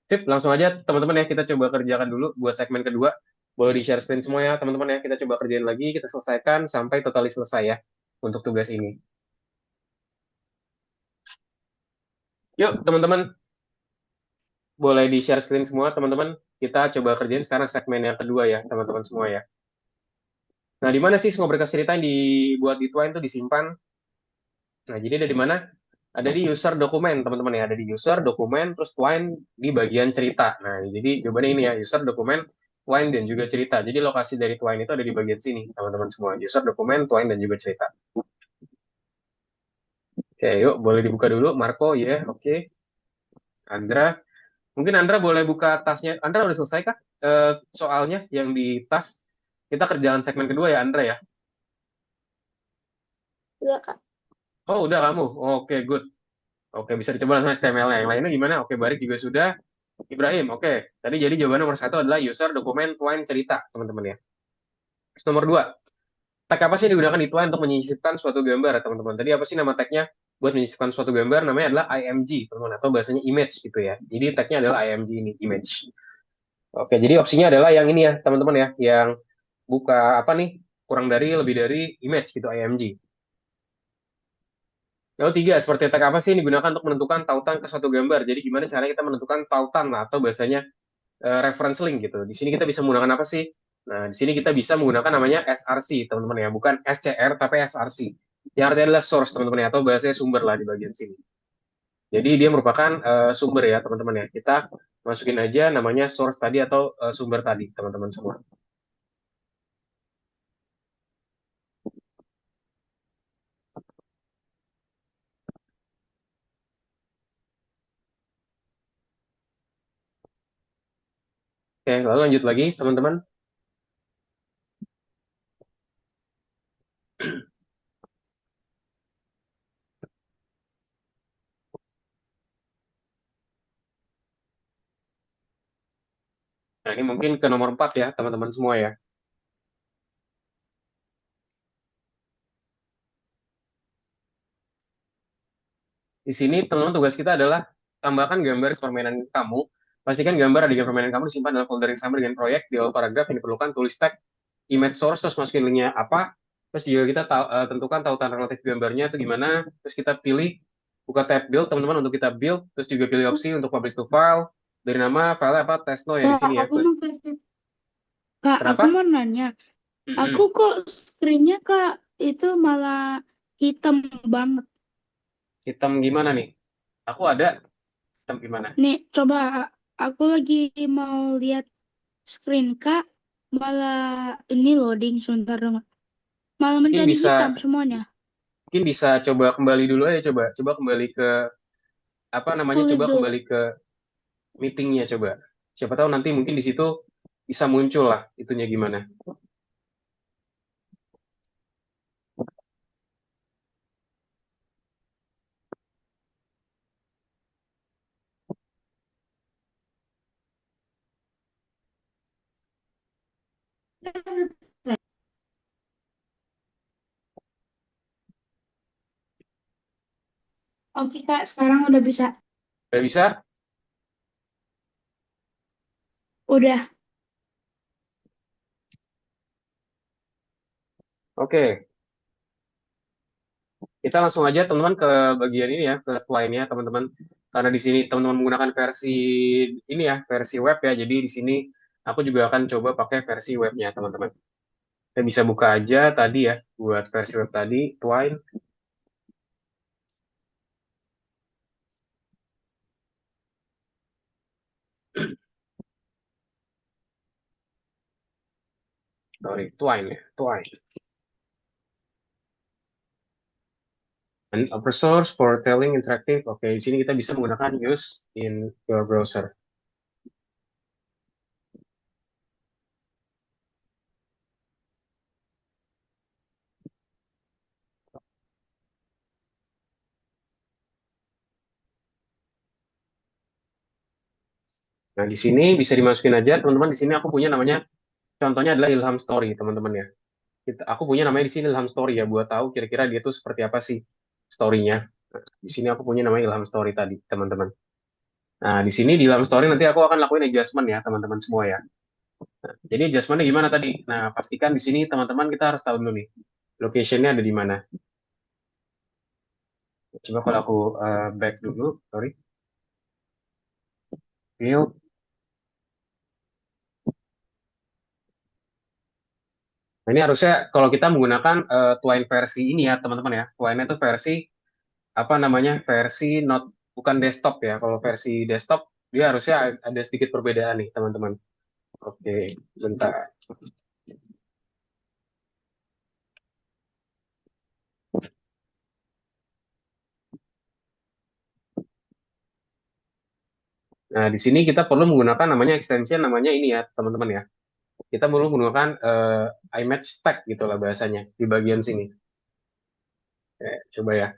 Sip, langsung aja teman-teman ya, kita coba kerjakan dulu buat segmen kedua. Boleh di-share screen semua ya, teman-teman ya. Kita coba kerjain lagi, kita selesaikan sampai totalis selesai ya untuk tugas ini. Yuk, teman-teman, boleh di-share screen semua, teman-teman. Kita coba kerjain sekarang segmen yang kedua ya, teman-teman semua ya. Nah, di mana sih semua berkas cerita yang dibuat di Twine itu disimpan? Nah, jadi ada di mana? Ada di user dokumen, teman-teman ya. Ada di user dokumen, terus Twine di bagian cerita. Nah, jadi jawabannya ini ya, user dokumen, Twine dan juga cerita. Jadi lokasi dari Twine itu ada di bagian sini, teman-teman semua. User dokumen, Twine dan juga cerita. Oke, yuk boleh dibuka dulu, Marco ya, oke. Andra, mungkin Andra boleh buka tasnya. Andra udah selesai kah soalnya yang di tas? Kita kerjaan segmen kedua ya, Andra ya. Iya, Kak. Oh, udah kamu. Oke, good. Oke, bisa dicoba langsung HTML-nya. Yang lainnya gimana? Oke, Barik juga sudah. Ibrahim, oke. Tadi jadi jawaban nomor satu adalah user dokumen Twine cerita, teman-teman ya. Terus nomor dua, tag apa sih yang digunakan di Twine untuk menyisipkan suatu gambar, teman-teman? Tadi apa sih nama tagnya buat menyisipkan suatu gambar? Namanya adalah IMG, teman-teman, atau bahasanya image gitu ya. Jadi tagnya adalah IMG ini, image. Oke, jadi opsinya adalah yang ini ya, teman-teman ya, yang buka apa nih, kurang dari, lebih dari image gitu, IMG. Lalu tiga, seperti tag apa sih yang digunakan untuk menentukan tautan ke suatu gambar? Jadi gimana caranya kita menentukan tautan lah, atau bahasanya reference link gitu. Di sini kita bisa menggunakan apa sih? Nah, di sini kita bisa menggunakan namanya SRC, teman-teman ya, bukan SCR tapi SRC. Yang artinya adalah source, teman-teman ya, atau bahasanya sumber lah di bagian sini. Jadi dia merupakan sumber ya, teman-teman ya. Kita masukin aja namanya source tadi atau sumber tadi, teman-teman semua. Oke, lalu lanjut lagi, teman-teman. Nah, ini mungkin ke nomor 4 ya, teman-teman semua ya. Di sini teman-teman tugas kita adalah tambahkan gambar permainan kamu. Pastikan gambar adegan permainan kamu disimpan dalam folder yang sama dengan proyek. Di awal paragraf yang diperlukan tulis tag image source, terus masukin linknya apa. Terus juga kita tentukan tautan relatif gambarnya itu gimana. Terus kita pilih buka tab build teman-teman untuk kita build. Terus juga pilih opsi untuk publish to file. Dari nama file apa testno ya di Kak, sini ya. aku Terus mau kasih. Kak, aku kenapa? mau nanya. Aku Mm-mm. kok screen-nya Kak itu malah hitam banget. Hitam gimana nih? Aku ada hitam gimana? Nih, coba aku lagi mau lihat screen Kak, malah ini loading sebentar dong. Malah Mungkin menjadi hitam bisa semuanya. mungkin bisa coba kembali dulu aja coba kembali ke apa namanya Sulit coba dulu. kembali ke meetingnya coba. Siapa tahu nanti mungkin di situ bisa muncul lah itunya gimana. Oke Kak, sekarang udah bisa. Udah bisa? Udah. Oke. Kita langsung aja teman-teman ke bagian ini ya, ke lainnya teman-teman. Karena di sini teman-teman menggunakan versi ini ya, versi web ya. Jadi di sini aku juga akan coba pakai versi webnya teman-teman. Kita bisa buka aja tadi ya, buat versi web tadi, Twine. Sorry, Twine ya, Twine. And open source for telling interactive. Oke, di sini kita bisa menggunakan use in your browser. Nah, di sini bisa dimasukin aja, teman-teman. Di sini aku punya namanya, contohnya adalah Ilham Story, teman-teman ya. Aku punya namanya di sini Ilham Story ya, buat tahu kira-kira dia tuh seperti apa sih story-nya. Nah, di sini aku punya namanya Ilham Story tadi, teman-teman. Nah, di sini di Ilham Story nanti aku akan lakuin adjustment ya, teman-teman semua ya. Jadi adjustmentnya gimana tadi? Nah, pastikan di sini teman-teman kita harus tahu dulu nih, location-nya ada di mana. Coba kalau aku back dulu, sorry. View. Nah, ini harusnya kalau kita menggunakan Twine versi ini ya, teman-teman ya. Twine itu versi apa namanya? Versi not bukan desktop ya. Kalau versi desktop dia harusnya ada sedikit perbedaan nih, teman-teman. Oke, bentar. Nah, di sini kita perlu menggunakan namanya extension namanya ini ya, teman-teman ya. Kita perlu menggunakan image stack gitu lah bahasanya di bagian sini. Oke, coba ya.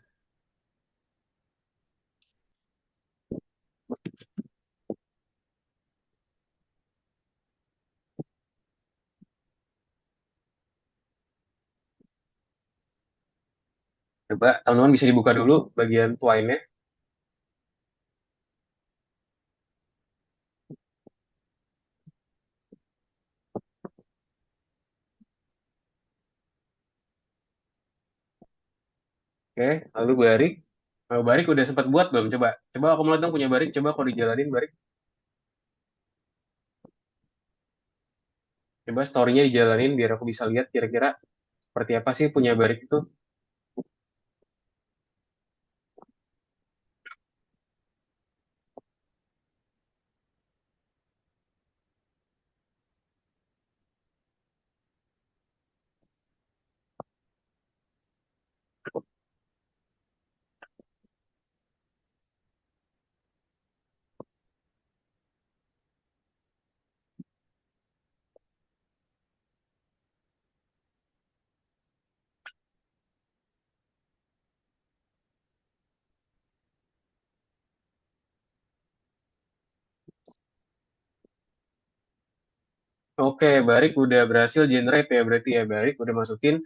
Coba teman-teman bisa dibuka dulu bagian twine-nya. Oke, lalu barik. Barik udah sempat buat belum? Coba. Coba aku melihat dong punya barik. Coba kalau dijalanin barik. Coba story-nya dijalanin biar aku bisa lihat kira-kira seperti apa sih punya barik itu. Oke, barik udah berhasil generate ya berarti ya. Barik udah masukin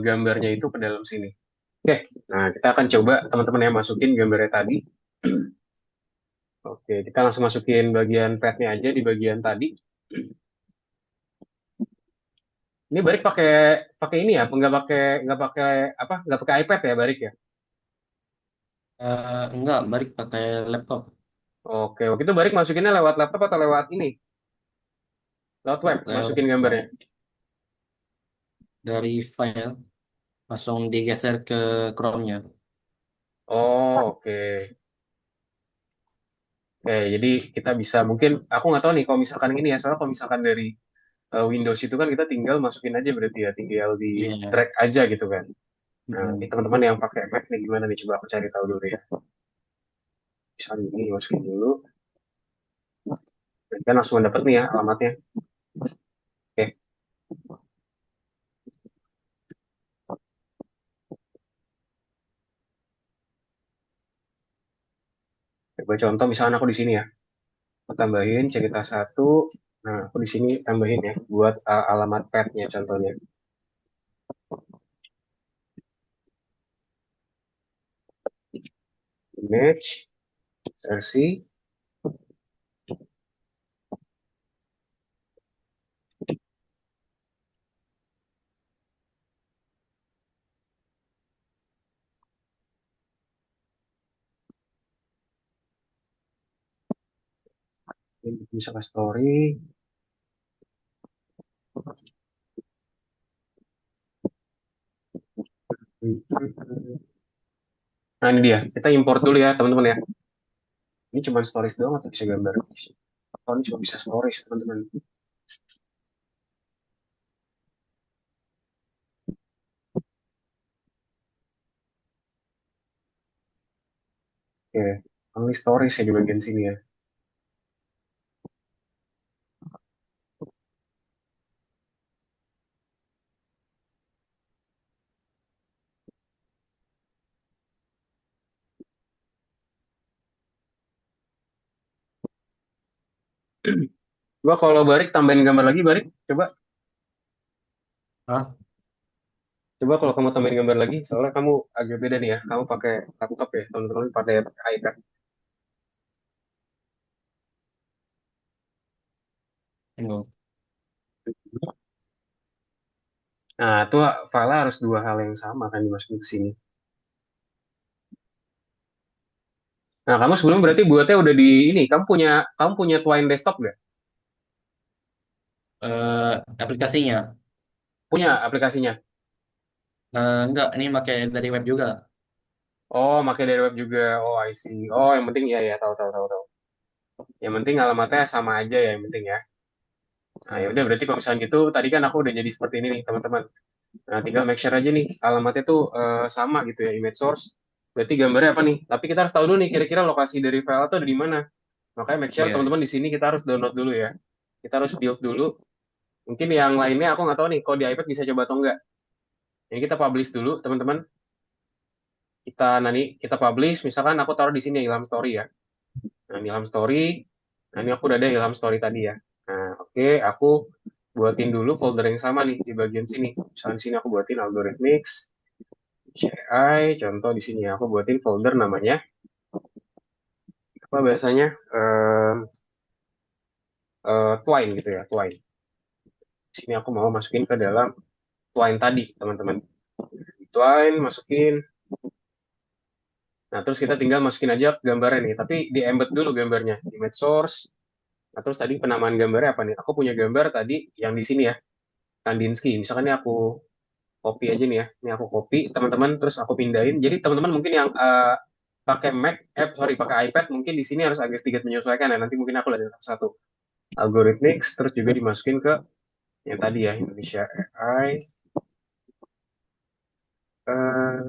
gambarnya itu ke dalam sini. Oke, nah kita akan coba teman-teman yang masukin gambarnya tadi. Oke, kita langsung masukin bagian pad-nya aja di bagian tadi. Ini Barik pakai pakai ini ya, nggak pakai apa? Nggak pakai iPad ya Barik ya? Enggak, balik pakai laptop. Oke, waktu itu Barik masukinnya lewat laptop atau lewat ini? Lewat web, Lewat masukin gambarnya. dari file langsung digeser ke Chrome-nya. Oh, oke. Oke, jadi kita bisa mungkin aku nggak tahu nih kalau misalkan ini ya, soalnya kalau misalkan dari Windows itu kan kita tinggal masukin aja berarti ya, tinggal di Iya. drag aja gitu kan. Nah, ini Mm-mm. teman-teman yang pakai Mac nih gimana nih? Coba aku cari tahu dulu ya. Misalnya ini masukin dulu. Kita langsung dapat nih ya alamatnya. Oke, coba contoh misalnya aku di sini ya. Aku tambahin cerita satu. Nah, aku di sini tambahin ya buat alamat pet-nya contohnya. Image, versi, ini bisa ke story. Nah, ini dia. Kita import dulu ya, teman-teman ya. Ini cuma stories doang atau bisa gambar? Oh, ini cuma bisa stories, teman-teman. Oke, only stories ya di bagian sini ya. Coba kalau Barik tambahin gambar lagi, Barik. Coba, Hah? coba kalau kamu tambahin gambar lagi, soalnya kamu agak beda nih ya. Kamu pakai laptop ya, teman-teman pakai iPad. Tunggu. Nah, itu file harus dua hal yang sama kan dimasukin ke sini. Nah, kamu sebelum berarti buatnya udah di ini. Kamu punya Twine desktop nggak? Aplikasinya. Punya aplikasinya. Enggak, ini pakai dari web juga. Oh, pakai dari web juga. Oh, I see. Oh, yang penting ya ya tahu tahu tahu tahu. Yang penting alamatnya sama aja ya yang penting ya. Nah, ya Ya, udah berarti kalau misalnya gitu tadi kan aku udah jadi seperti ini nih, teman-teman. Nah, tinggal make sure aja nih alamatnya tuh sama gitu ya, image source. Berarti gambarnya apa nih? Tapi kita harus tahu dulu nih kira-kira lokasi dari file itu ada di mana. Makanya make sure iya. teman-teman di sini kita harus download dulu ya. Kita harus build dulu. Mungkin yang lainnya aku nggak tahu nih, kalau di iPad bisa coba atau enggak. Ini kita publish dulu, teman-teman. Kita publish, misalkan aku taruh di sini Ilham Story ya. Nah, di Ilham Story, nah ini aku udah ada Ilham Story tadi ya. Nah, oke, aku buatin dulu folder yang sama nih di bagian sini. Misalnya di sini aku buatin algorithmics, CI, contoh di sini aku buatin folder namanya apa biasanya Twine gitu ya, Twine. Di sini aku mau masukin ke dalam Twine tadi, teman-teman. Twine masukin. Nah, terus kita tinggal masukin aja gambarnya nih, tapi di embed dulu gambarnya, image source. Nah, terus tadi penamaan gambarnya apa nih? Aku punya gambar tadi yang di sini ya, Kandinsky. Misalkan ini aku copy aja nih ya. Ini aku copy, teman-teman, terus aku pindahin. Jadi teman-teman mungkin yang pakai Mac, sorry, pakai iPad, mungkin di sini harus agak sedikit menyesuaikan ya. Nanti mungkin aku lihat satu-satu. Algorithmics, terus juga dimasukin ke yang tadi ya, Indonesia AI. Eh,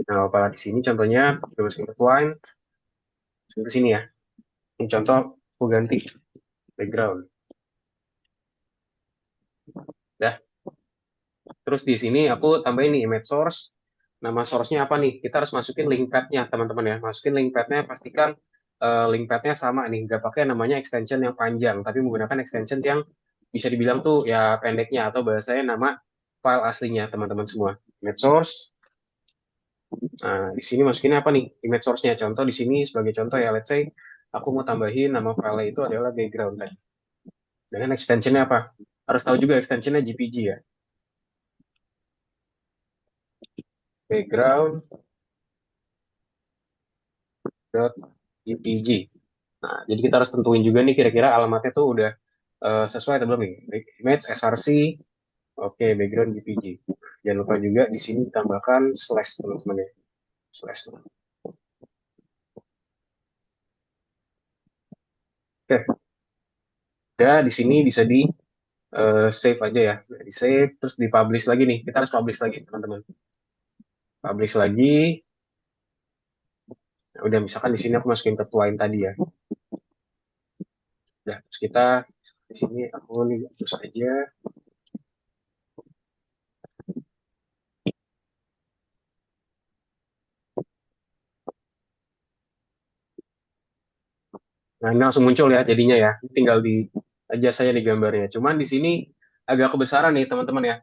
nah, apalagi di sini contohnya, kita masukin ke Twine, masukin ke sini ya. Ini contoh, aku ganti background. Dah, terus di sini aku tambahin nih image source. Nama source-nya apa nih? Kita harus masukin link pad-nya, teman-teman ya. Masukin link pad-nya, pastikan link pad-nya sama nih. Nggak pakai namanya extension yang panjang, tapi menggunakan extension yang bisa dibilang tuh ya pendeknya atau bahasanya nama file aslinya, teman-teman semua. Image source. Nah, di sini masukinnya apa nih? Image source-nya. Contoh di sini sebagai contoh ya, let's say aku mau tambahin nama file itu adalah background tadi. Dengan extension-nya apa? Harus tahu juga extension-nya GPG ya. Background.jpg. Nah, jadi kita harus tentuin juga nih kira-kira alamatnya tuh udah sesuai atau belum nih. Image src, oke, background JPG. Jangan lupa juga di sini tambahkan slash teman-teman ya. Slash. Oke, udah di sini bisa di save aja ya. Nah, di save terus di publish lagi nih. Kita harus publish lagi teman-teman. Publish lagi. Nah, udah misalkan di sini aku masukin ke Twine tadi ya. Udah, terus kita di sini aku nih terus aja. Nah, ini langsung muncul ya jadinya ya. Tinggal di aja saya di gambarnya. Cuman di sini agak kebesaran nih teman-teman ya.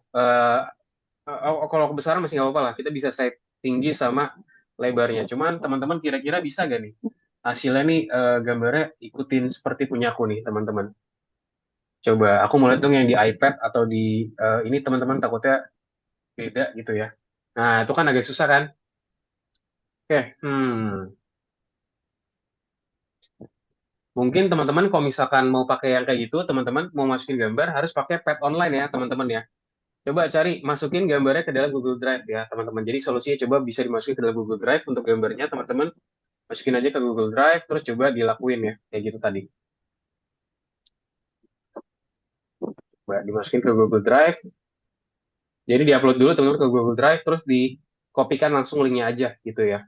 Kalau kebesaran masih nggak apa-apa lah. Kita bisa set tinggi sama lebarnya. Cuman teman-teman kira-kira bisa gak nih? Hasilnya nih gambarnya ikutin seperti punya aku nih teman-teman. Coba aku mulai dong yang di iPad atau di ini teman-teman takutnya beda gitu ya. Nah itu kan agak susah kan? Oke, mungkin teman-teman kalau misalkan mau pakai yang kayak gitu, teman-teman mau masukin gambar harus pakai pad online ya teman-teman ya. Coba cari masukin gambarnya ke dalam Google Drive ya teman-teman. Jadi solusinya coba bisa dimasukin ke dalam Google Drive untuk gambarnya teman-teman. Masukin aja ke Google Drive, terus coba dilakuin ya, kayak gitu tadi. Coba dimasukin ke Google Drive, jadi diupload dulu teman-teman ke Google Drive, terus dikopikan langsung linknya aja gitu ya.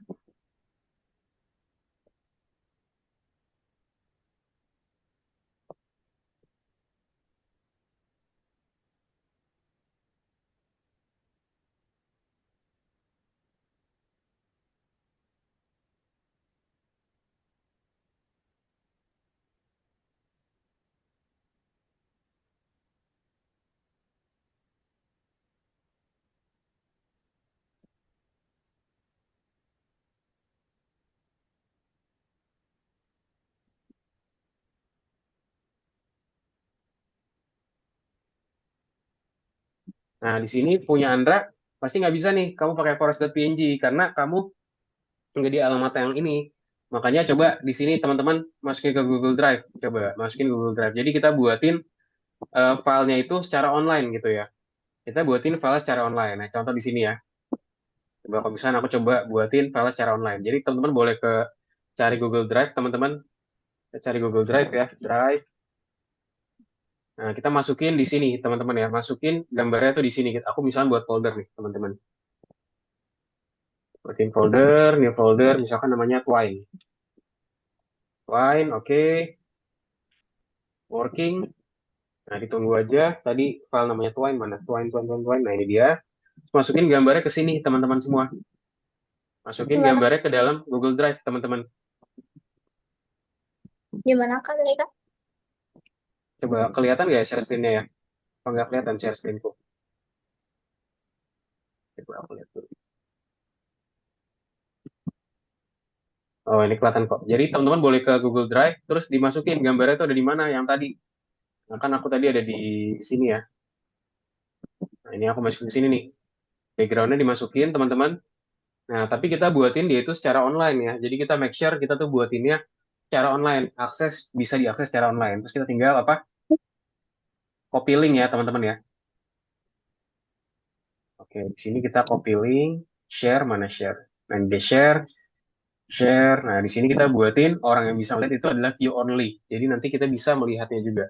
Nah, di sini punya Andra pasti nggak bisa nih kamu pakai forest.png karena kamu nggak di alamat yang ini. Makanya coba di sini teman-teman masukin ke Google Drive. Coba masukin Google Drive. Jadi kita buatin filenya itu secara online gitu ya. Kita buatin file secara online. Nah, contoh di sini ya. Coba kalau misalnya aku coba buatin file secara online. Jadi teman-teman boleh ke cari Google Drive, teman-teman cari Google Drive ya, Drive. Nah, kita masukin di sini, teman-teman ya. Masukin gambarnya tuh di sini. Aku misalnya buat folder nih, teman-teman. Buatin folder, new folder, misalkan namanya Twine. Twine, oke. Working. Nah, ditunggu aja. Tadi file namanya Twine, mana? Twine, Twine, Twine, Twine. Nah, ini dia. Masukin gambarnya ke sini, teman-teman semua. Masukin Gimana? gambarnya ke dalam Google Drive, teman-teman. Gimana Kak tadi Kak? Coba kelihatan nggak ya share screen-nya ya? Apa nggak kelihatan share screen-ku? Coba aku lihat dulu. Oh, ini kelihatan kok. Jadi teman-teman boleh ke Google Drive, terus dimasukin gambarnya itu ada di mana yang tadi. Nah, kan aku tadi ada di sini ya. Nah, ini aku masukin ke sini nih. Background-nya dimasukin, teman-teman. Nah, tapi kita buatin dia itu secara online ya. Jadi kita make sure kita tuh buatinnya secara online. Bisa diakses secara online. Terus kita tinggal apa? Copy link ya, teman-teman ya. Oke, di sini kita copy link, share, mana share. Nah, di share, share. Nah, di sini kita buatin orang yang bisa melihat itu adalah view only. Jadi nanti kita bisa melihatnya juga.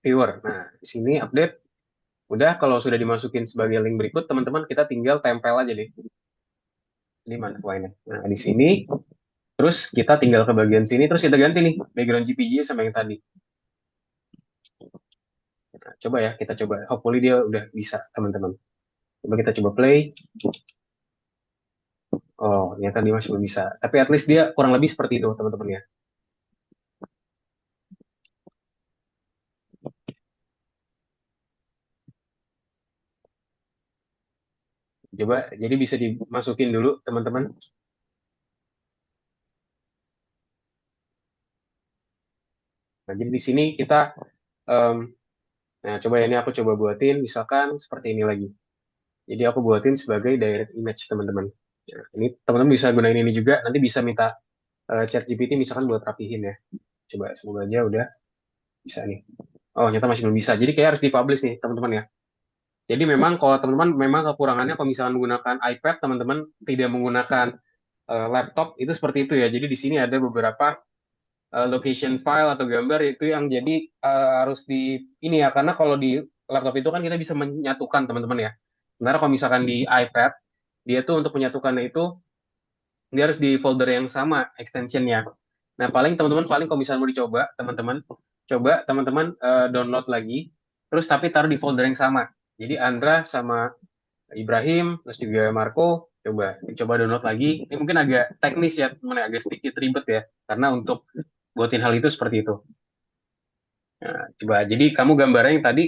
Viewer. Nah, di sini update. Udah, kalau sudah dimasukin sebagai link berikut, teman-teman kita tinggal tempel aja deh. Di mana file-nya? Nah, di sini. Terus kita tinggal ke bagian sini, terus kita ganti nih background JPG sama yang tadi. Nah, coba ya, kita coba. Hopefully dia udah bisa, teman-teman. Coba kita coba play. Oh, ternyata dia masih belum bisa. Tapi at least dia kurang lebih seperti itu, teman-teman ya. Coba, jadi bisa dimasukin dulu, teman-teman. Nah, jadi di sini kita, em, nah coba ya, ini aku coba buatin, misalkan seperti ini lagi. Jadi aku buatin sebagai direct image, teman-teman. Nah, ini teman-teman bisa gunain ini juga, nanti bisa minta ChatGPT misalkan buat rapihin ya. Coba, semoga aja udah bisa nih. Oh, ternyata masih belum bisa. Jadi kayak harus dipublish nih, teman-teman ya. Jadi memang kalau teman-teman memang kekurangannya kalau misalkan menggunakan iPad, teman-teman tidak menggunakan laptop itu seperti itu ya. Jadi di sini ada beberapa location file atau gambar itu yang jadi harus di ini ya karena kalau di laptop itu kan kita bisa menyatukan teman-teman ya. Sementara kalau misalkan di iPad dia tuh untuk menyatukannya itu dia harus di folder yang sama extensionnya. Nah paling teman-teman paling kalau misalnya mau dicoba teman-teman coba teman-teman download lagi terus tapi taruh di folder yang sama. Jadi Andra sama Ibrahim terus juga Marco coba download lagi. Ini mungkin agak teknis ya teman agak sedikit ribet ya karena untuk buatin hal itu seperti itu. Nah, coba jadi kamu gambarnya yang tadi.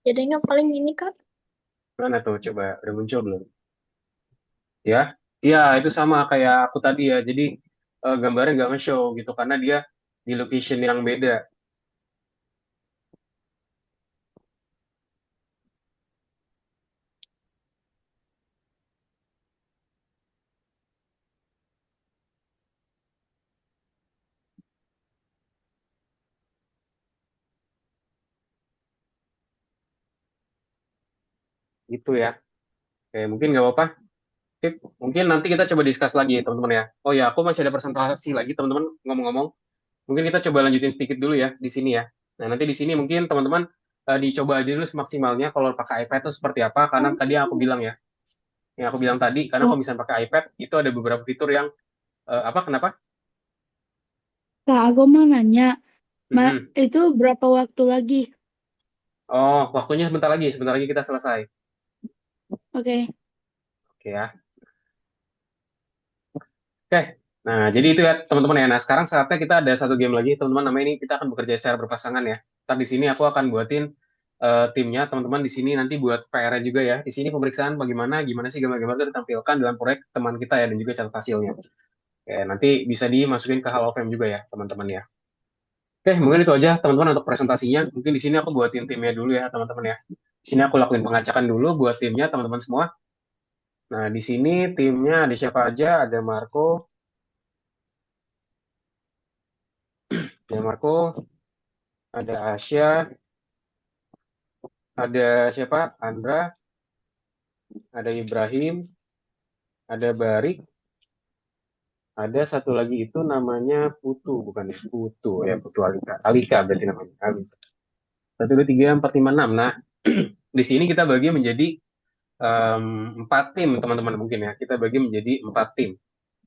Jadinya paling ini Kak. Mana tuh? Coba udah muncul belum? Ya, ya itu sama kayak aku tadi ya. Jadi gambarnya nggak nge-show gitu karena dia di location yang beda gitu ya. Oke, mungkin nggak apa-apa. Sip. Mungkin nanti kita coba discuss lagi ya teman-teman ya. Oh ya, aku masih ada presentasi lagi teman-teman ngomong-ngomong. Mungkin kita coba lanjutin sedikit dulu ya di sini ya. Nah, nanti di sini mungkin teman-teman dicoba aja dulu semaksimalnya kalau pakai iPad itu seperti apa. Karena tadi yang aku bilang ya, yang aku bilang tadi, karena Oh, kalau misalnya pakai iPad itu ada beberapa fitur yang apa? Kenapa? Kak, aku mau nanya, Mm-mm. itu berapa waktu lagi? Oh, waktunya sebentar lagi kita selesai. Oke. Oke ya. Oke. Nah, jadi itu ya teman-teman ya. Nah, sekarang saatnya kita ada satu game lagi, teman-teman. Namanya ini kita akan bekerja secara berpasangan ya. Ntar di sini aku akan buatin timnya, teman-teman di sini nanti buat PR-nya juga ya. Di sini pemeriksaan gimana sih gambar-gambar itu ditampilkan dalam proyek teman kita ya dan juga catat hasilnya. Oke, nanti bisa dimasukin ke Hall of Fame juga ya, teman-teman ya. Oke, mungkin itu aja teman-teman untuk presentasinya. Mungkin di sini aku buatin timnya dulu ya, teman-teman ya. Di sini aku lakuin pengacakan dulu buat timnya, teman-teman semua. Nah, di sini timnya ada siapa aja? Ada Marco, ada Asya, ada siapa? Andra, ada Ibrahim, ada Barik, ada satu lagi itu namanya Putu, bukan ya? Putu ya, Putu Alika. Alika berarti namanya. Alika. Satu, dua, tiga, empat, lima, enam. Nah, di sini kita bagi menjadi empat tim, teman-teman mungkin ya. Kita bagi menjadi empat tim.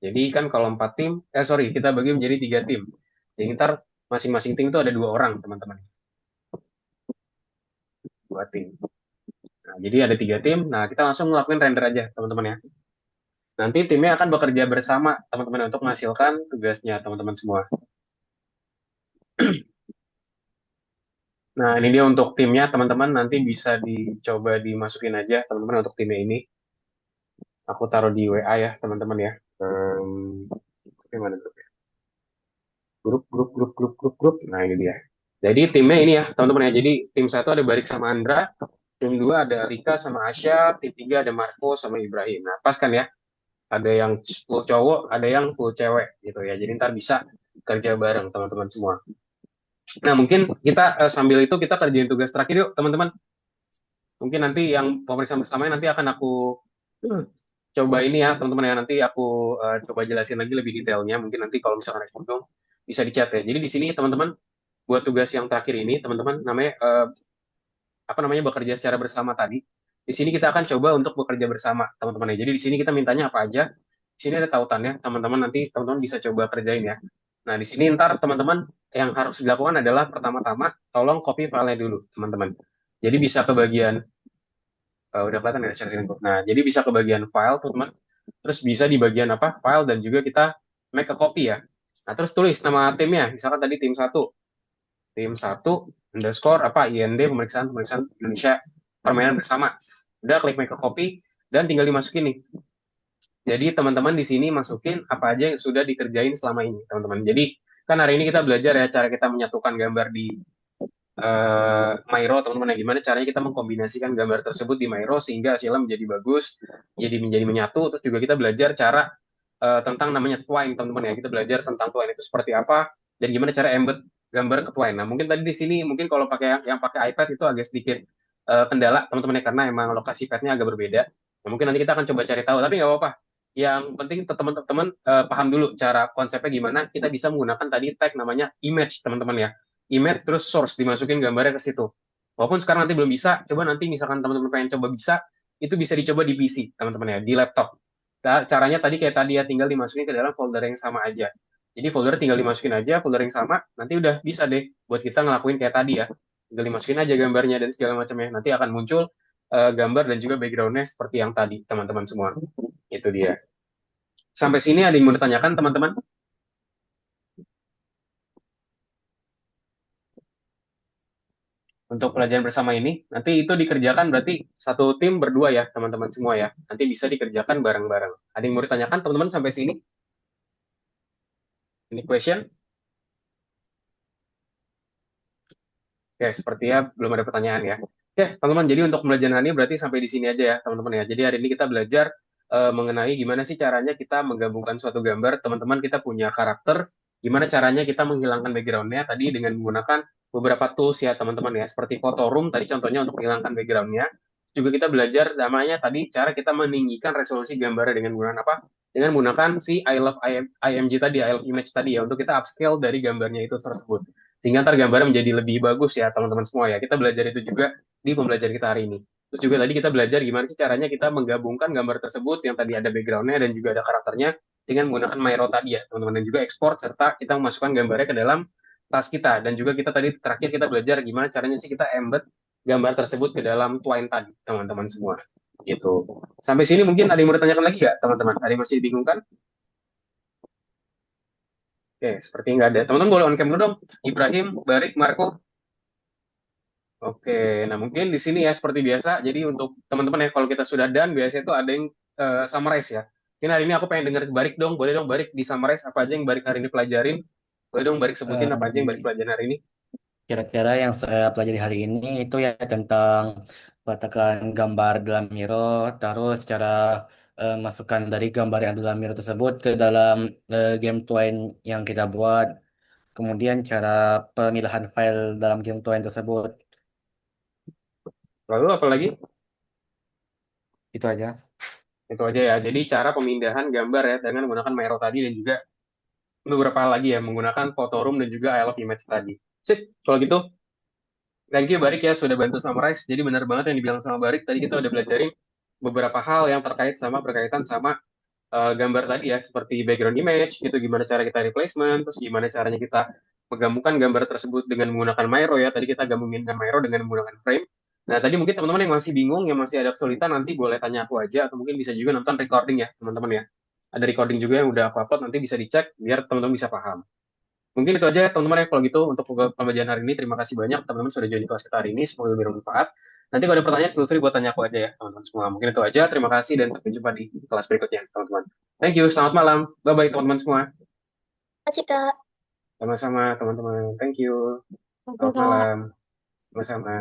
Jadi kan kalau empat tim, sorry, kita bagi menjadi tiga tim. Jadi ntar masing-masing tim itu ada dua orang, teman-teman. Dua tim. Nah, jadi ada tiga tim. Nah, kita langsung ngelakuin render aja, teman-teman ya. Nanti timnya akan bekerja bersama, teman-teman, untuk menghasilkan tugasnya, teman-teman semua. Nah, ini dia untuk timnya, teman-teman. Nanti bisa dicoba dimasukin aja, teman-teman, untuk timnya ini. Aku taruh di WA ya, teman-teman ya. Gimana tuh? Grup. Nah, ini dia. Jadi timnya ini ya, teman-teman ya. Jadi tim satu ada Barik sama Andra, tim dua ada Rika sama Asya, tim tiga ada Marco sama Ibrahim. Nah, pas kan ya? Ada yang full cowok, ada yang full cewek gitu ya. Jadi ntar bisa kerja bareng teman-teman semua. Nah, mungkin kita sambil itu kita kerjain tugas terakhir yuk, teman-teman. Mungkin nanti yang pemeriksaan bersamanya nanti akan aku hmm, coba ini ya, teman-teman ya. Nanti aku coba jelasin lagi lebih detailnya. Mungkin nanti kalau misalkan ada yang bisa dicat ya. Jadi di sini teman-teman buat tugas yang terakhir ini, teman-teman namanya apa namanya bekerja secara bersama tadi. Di sini kita akan coba untuk bekerja bersama, teman-teman ya. Jadi di sini kita mintanya apa aja. Di sini ada tautannya, teman-teman nanti teman-teman bisa coba kerjain ya. Nah, di sini ntar teman-teman yang harus dilakukan adalah pertama-tama tolong copy filenya dulu, teman-teman. Jadi bisa ke bagian udah kelihatan ya share screen. Nah, jadi bisa ke bagian file, teman-teman. Terus bisa di bagian apa? File dan juga kita make a copy ya. Nah, terus tulis nama timnya. Misalkan tadi tim satu underscore apa IND pemeriksaan pemeriksaan Indonesia permainan bersama. Udah klik make a copy dan tinggal dimasukin nih. Jadi teman-teman di sini masukin apa aja yang sudah dikerjain selama ini, teman-teman. Jadi kan hari ini kita belajar ya cara kita menyatukan gambar di Miro, teman-teman. Gimana caranya kita mengkombinasikan gambar tersebut di Miro sehingga hasilnya menjadi bagus, jadi menjadi menyatu. Terus juga kita belajar cara tentang namanya twine, teman-teman ya. Kita belajar tentang twine itu seperti apa dan gimana cara embed gambar ke twine. Nah, mungkin tadi di sini mungkin kalau pakai yang pakai iPad itu agak sedikit kendala, teman-teman ya, karena emang lokasi padnya agak berbeda. Nah, mungkin nanti kita akan coba cari tahu, tapi nggak apa-apa. Yang penting teman-teman paham dulu cara konsepnya gimana. Kita bisa menggunakan tadi tag namanya image, teman-teman ya. Image terus source dimasukin gambarnya ke situ. Walaupun sekarang nanti belum bisa, coba nanti misalkan teman-teman pengen coba bisa, itu bisa dicoba di PC, teman-teman ya, di laptop. Nah, caranya tadi kayak tadi ya, tinggal dimasukin ke dalam folder yang sama aja. Jadi folder tinggal dimasukin aja, folder yang sama, nanti udah bisa deh buat kita ngelakuin kayak tadi ya. Tinggal dimasukin aja gambarnya dan segala macamnya. Nanti akan muncul gambar dan juga backgroundnya seperti yang tadi, teman-teman semua. Itu dia. Sampai sini ada yang mau ditanyakan, teman-teman? Untuk pelajaran bersama ini, nanti itu dikerjakan berarti satu tim berdua ya, teman-teman semua ya. Nanti bisa dikerjakan bareng-bareng. Ada yang mau ditanyakan, teman-teman, sampai sini? Ini question? Oke, sepertinya belum ada pertanyaan ya. Oke, teman-teman, jadi untuk pembelajaran hari ini berarti sampai di sini aja ya, teman-teman ya. Jadi hari ini kita belajar mengenai gimana sih caranya kita menggabungkan suatu gambar. Teman-teman, kita punya karakter, gimana caranya kita menghilangkan background-nya tadi dengan menggunakan beberapa tools ya, teman-teman ya. Seperti Photo Room, tadi contohnya untuk menghilangkan background-nya. Juga kita belajar namanya tadi cara kita meninggikan resolusi gambarnya dengan menggunakan apa? Dengan menggunakan si IMG tadi, I love image tadi ya, untuk kita upscale dari gambarnya itu tersebut sehingga ntar gambarnya menjadi lebih bagus ya teman-teman semua ya. Kita belajar itu juga di pembelajaran kita hari ini. Terus juga tadi kita belajar gimana sih caranya kita menggabungkan gambar tersebut yang tadi ada backgroundnya dan juga ada karakternya dengan menggunakan Miro tadi ya teman-teman, dan juga ekspor serta kita memasukkan gambarnya ke dalam tas kita. Dan juga kita tadi terakhir kita belajar gimana caranya sih kita embed gambar tersebut ke dalam Twine tadi, teman-teman semua. Gitu. Sampai sini mungkin ada yang mau ditanyakan lagi nggak, teman-teman? Ada yang masih dibingungkan? Oke, seperti nggak ada. Teman-teman boleh on cam dulu dong. Ibrahim, Barik, Marco. Oke, nah mungkin di sini ya seperti biasa. Jadi untuk teman-teman ya, kalau kita sudah done, biasanya itu ada yang summarize ya. Ini hari ini aku pengen dengar Barik dong. Boleh dong Barik di summarize apa aja yang Barik hari ini pelajarin. Boleh dong Barik sebutin apa aja yang Barik Eh, pelajarin hari ini. Kira-kira yang saya pelajari hari ini itu ya tentang peletakan gambar dalam Miro, terus cara masukkan dari gambar yang ada dalam Miro tersebut ke dalam game Twine yang kita buat, kemudian cara pemilahan file dalam game Twine tersebut. Lalu apa lagi? Itu aja. Itu aja ya. Jadi cara pemindahan gambar ya dengan menggunakan Miro tadi dan juga beberapa hal lagi ya menggunakan Photoroom dan juga I Love Image tadi. Sip, kalau gitu thank you Barik ya sudah bantu summarize. Jadi benar banget yang dibilang sama Barik tadi kita udah belajarin beberapa hal yang berkaitan sama gambar tadi ya seperti background image gitu gimana cara kita replacement terus gimana caranya kita menggabungkan gambar tersebut dengan menggunakan Miro ya tadi kita gabungin dengan Miro dengan menggunakan frame. Nah tadi mungkin teman-teman yang masih bingung yang masih ada kesulitan nanti boleh tanya aku aja atau mungkin bisa juga nonton recording ya teman-teman ya. Ada recording juga yang udah aku upload nanti bisa dicek biar teman-teman bisa paham. Mungkin itu aja teman-teman ya kalau gitu untuk pembelajaran hari ini. Terima kasih banyak teman-teman sudah join kelas kita hari ini. Semoga bermanfaat. Nanti kalau ada pertanyaan, feel free buat tanya aku aja ya teman-teman semua. Mungkin itu aja. Terima kasih dan sampai jumpa di kelas berikutnya teman-teman. Thank you. Selamat malam. Bye-bye teman-teman semua. Kasih Kak. Sama-sama teman-teman. Thank you. Oke, Selamat Kak. malam. Sama-sama.